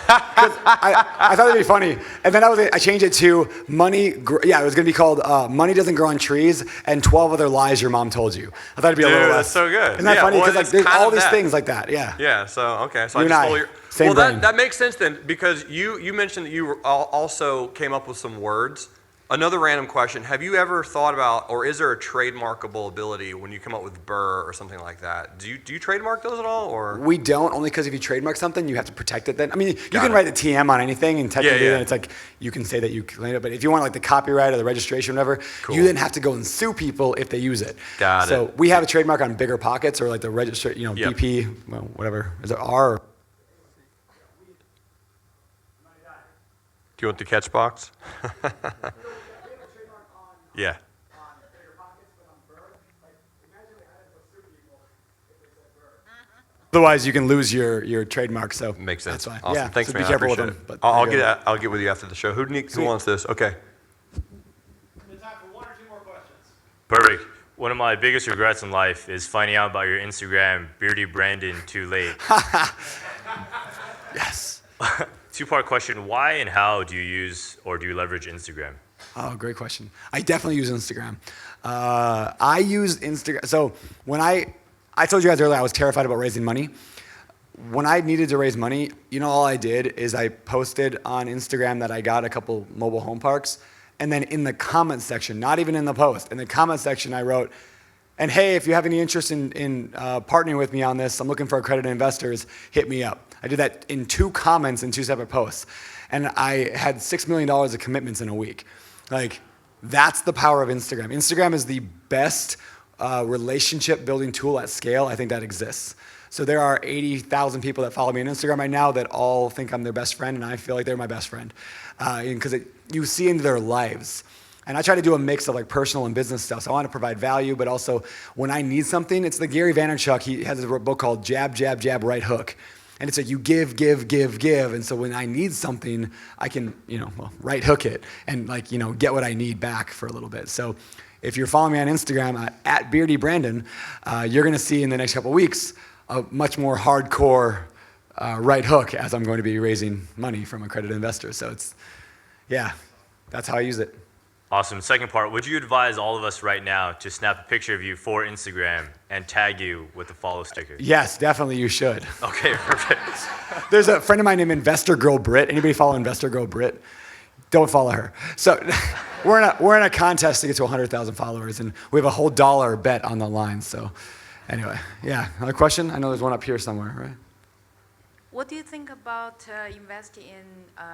I thought it'd be funny. And then I changed it to Money, it was going to be called Money Doesn't Grow on Trees and 12 Other Lies Your Mom Told You. I thought it'd be a little less. That's so good. Isn't that funny? Because there's all these things like that. Yeah. Yeah, so, okay. So you I just stole your... Same brain. That makes sense then, because you mentioned that you also came up with some words. Another random question, have you ever thought about, or is there a trademarkable ability when you come up with Burr or something like that? Do you trademark those at all? Or we don't, only because if you trademark something, you have to protect it then. I mean, you can write the TM on anything, and technically then it's you can say that you claim it, but if you want the copyright or the registration or whatever, you then have to go and sue people if they use it. So we have a trademark on BiggerPockets or the register, BP, well, whatever. Is it R? Do you want the catch box? Yeah. Otherwise, you can lose your trademark. So makes sense. That's why. Awesome. Yeah, Thanks, so man. be careful I appreciate with them. it. I'll get with you after the show. Who wants this? Okay. Time for one or two more questions. Perfect. One of my biggest regrets in life is finding out about your Instagram, Beardy Brandon, too late. Yes. Two-part question: why and how do you use or do you leverage Instagram? Oh, great question. I definitely use Instagram. I use Instagram. So when I told you guys earlier I was terrified about raising money. When I needed to raise money, all I did is I posted on Instagram that I got a couple mobile home parks. And then in the comment section, not even in the post, in the comment section I wrote, and hey, if you have any interest in partnering with me on this, I'm looking for accredited investors, hit me up. I did that in 2 comments in 2 separate posts. And I had $6 million of commitments in a week. That's the power of Instagram. Instagram is the best relationship building tool at scale I think that exists. So there are 80,000 people that follow me on Instagram right now that all think I'm their best friend, and I feel like they're my best friend. Because you see into their lives. And I try to do a mix of personal and business stuff. So I want to provide value, but also when I need something, it's the Gary Vaynerchuk. He has a book called Jab, Jab, Jab, Right Hook. And it's you give, give, give, give. And so when I need something, I can, right hook it and get what I need back for a little bit. So if you're following me on Instagram at BeardyBrandon, you're going to see in the next couple of weeks a much more hardcore right hook as I'm going to be raising money from accredited investors. So that's how I use it. Awesome. Second part, would you advise all of us right now to snap a picture of you for Instagram and tag you with the follow sticker? Yes, definitely you should. Okay, perfect. There's a friend of mine named Investor Girl Brit. Anybody follow Investor Girl Brit? Don't follow her. So we're in a contest to get to 100,000 followers, and we have a whole $1 bet on the line. So anyway, another question? I know there's one up here somewhere, right? What do you think about investing in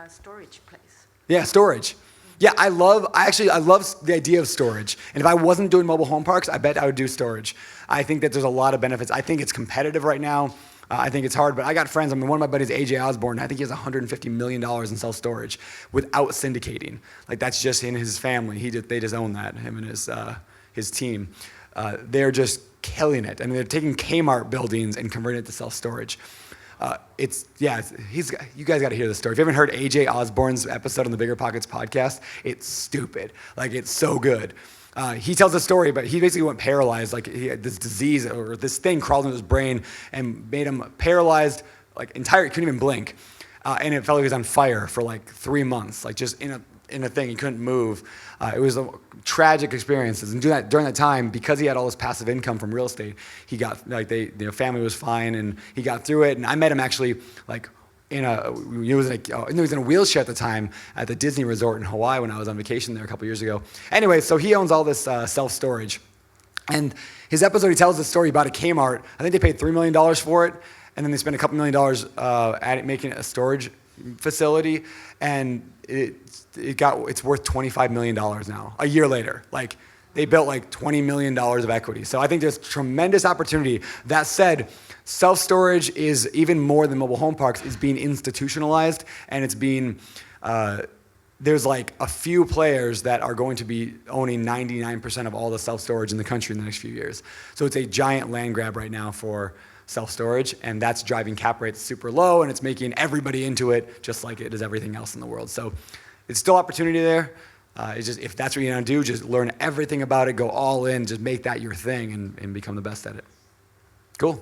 storage place? Yeah, storage. Yeah, I love the idea of storage. And if I wasn't doing mobile home parks, I bet I would do storage. I think that there's a lot of benefits. I think it's competitive right now. I think it's hard, but I got friends. One of my buddies, AJ Osborne, I think he has $150 million in self-storage without syndicating. Like, that's just in his family. They just own that, him and his team. They're just killing it. I mean, they're taking Kmart buildings and converting it to self-storage. You guys got to hear this story. If you haven't heard AJ Osborne's episode on the BiggerPockets podcast, it's stupid. Like, it's so good. He tells a story, but he basically went paralyzed. Like, he had this disease or this thing crawled into his brain and made him paralyzed, like entire, he couldn't even blink. And it felt like he was on fire for like 3 months, like just in a thing, he couldn't move. It was a tragic experiences. And during that time, because he had all this passive income from real estate, he got, family was fine and he got through it. And I met him actually he was in a wheelchair at the time at the Disney Resort in Hawaii when I was on vacation there a couple years ago. Anyway, so he owns all this self-storage. And his episode, he tells the story about a Kmart. I think they paid $3 million for it, and then they spent a couple $1 million at it, making it a storage facility, and it's worth $25 million now, a year later. Like, they built like $20 million of equity. So I think there's tremendous opportunity. That said, self-storage is even more than mobile home parks, is being institutionalized, and it's being, there's like a few players that are going to be owning 99% of all the self-storage in the country in the next few years. So it's a giant land grab right now for self-storage, and that's driving cap rates super low, and it's making everybody into it just like it is everything else in the world. So it's still opportunity there. It's just, if that's what you're gonna do, just learn everything about it, go all in, just make that your thing and become the best at it. Cool. One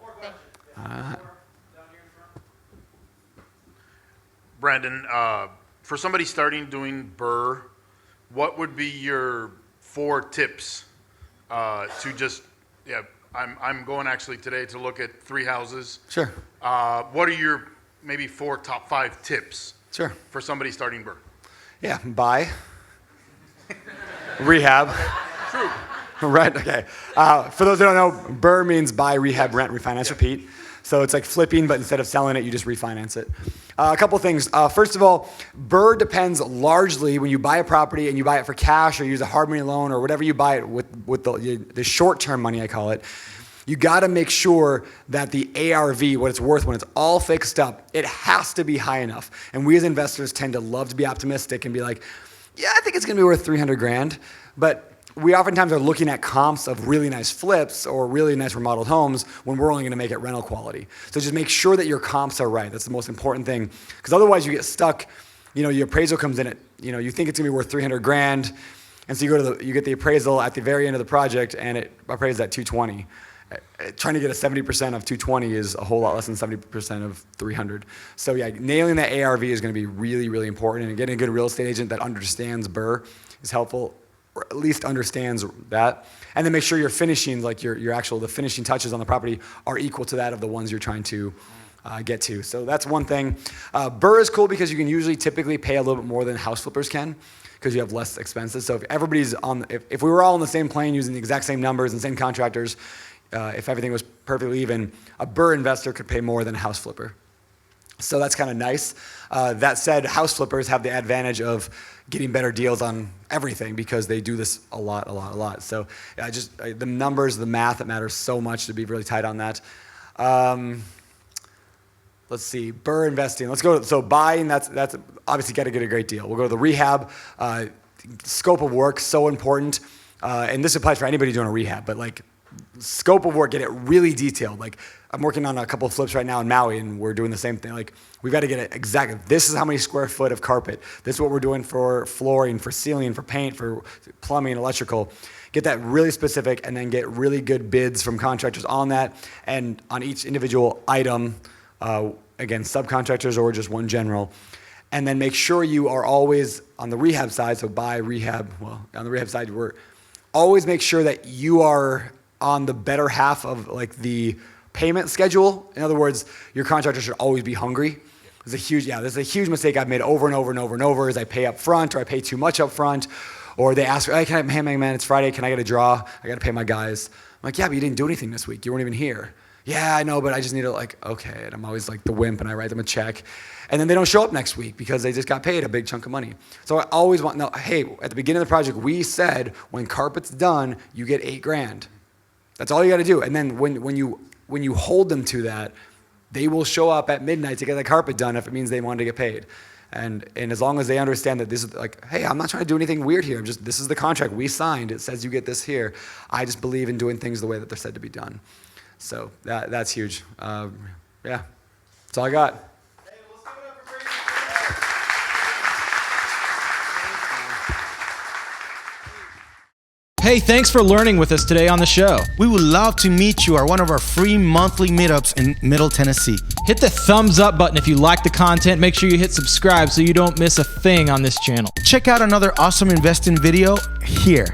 more question. Brandon, for somebody starting doing BRRRR, what would be your 4 tips to just, I'm going actually today to look at 3 houses. Sure. What are your maybe 4 top 5 tips? Sure. For somebody starting BRRRR? Yeah, buy, rehab. True. Right, okay. For those who don't know, BRRRR means buy, rehab, rent, refinance, repeat. So it's like flipping, but instead of selling it, you just refinance it. A couple things. First of all, BRRRR depends largely when you buy a property and you buy it for cash or use a hard money loan or whatever you buy it with the short-term money, I call it. You got to make sure that the ARV, what it's worth when it's all fixed up, it has to be high enough. And we as investors tend to love to be optimistic and be like, yeah, I think it's going to be worth 300 grand. But we oftentimes are looking at comps of really nice flips or really nice remodeled homes when we're only going to make it rental quality. So just make sure that your comps are right. That's the most important thing. Because otherwise you get stuck, your appraisal comes in at, you think it's going to be worth 300 grand. And so you get the appraisal at the very end of the project and it appraised at 220. Trying to get a 70% of 220 is a whole lot less than 70% of 300. So nailing that ARV is going to be really, really important. And getting a good real estate agent that understands BRRRR is helpful, or at least understands that. And then make sure your finishings, like the finishing touches on the property are equal to that of the ones you're trying to get to. So that's one thing. BRRRR is cool because you can typically pay a little bit more than house flippers can because you have less expenses. So if we were all on the same plane using the exact same numbers and same contractors, if everything was perfectly even, a BRRRR investor could pay more than a house flipper. So that's kind of nice. That said, house flippers have the advantage of getting better deals on everything because they do this a lot. So the numbers, the math, it matters so much to be really tight on that. Let's see, BRRRR investing. Let's go. So buying, that's obviously got to get a great deal. We'll go to the rehab. Scope of work, so important. And this applies for anybody doing a rehab, but scope of work, get it really detailed. Like I'm working on a couple of flips right now in Maui, and we're doing the same thing. Like we've got to get it exactly. This is how many square foot of carpet. This is what we're doing for flooring, for ceiling, for paint, for plumbing, electrical. Get that really specific, and then get really good bids from contractors on that, and on each individual item. Again, subcontractors or just one general. And then make sure you are always on the rehab side. So on the rehab side, we're always make sure that you are on the better half of like the payment schedule. In other words, your contractor should always be hungry. This is a huge mistake I've made over and over and over and over is I pay up front or I pay too much up front, or they ask, hey, man, it's Friday, can I get a draw? I got to pay my guys. I'm like, yeah, but you didn't do anything this week. You weren't even here. Yeah, I know, but I just need to okay. And I'm always like the wimp, and I write them a check. And then they don't show up next week because they just got paid a big chunk of money. So I always want to know, hey, at the beginning of the project, we said when carpet's done, you get $8,000. That's all you got to do. And then when you hold them to that, they will show up at midnight to get the carpet done if it means they wanted to get paid. And as long as they understand that this is like, hey, I'm not trying to do anything weird here. This is the contract we signed. It says you get this here. I just believe in doing things the way that they're said to be done. So that's huge. Yeah, that's all I got. Hey, thanks for learning with us today on the show. We would love to meet you at one of our free monthly meetups in Middle Tennessee. Hit the thumbs up button if you like the content. Make sure you hit subscribe so you don't miss a thing on this channel. Check out another awesome investing video here.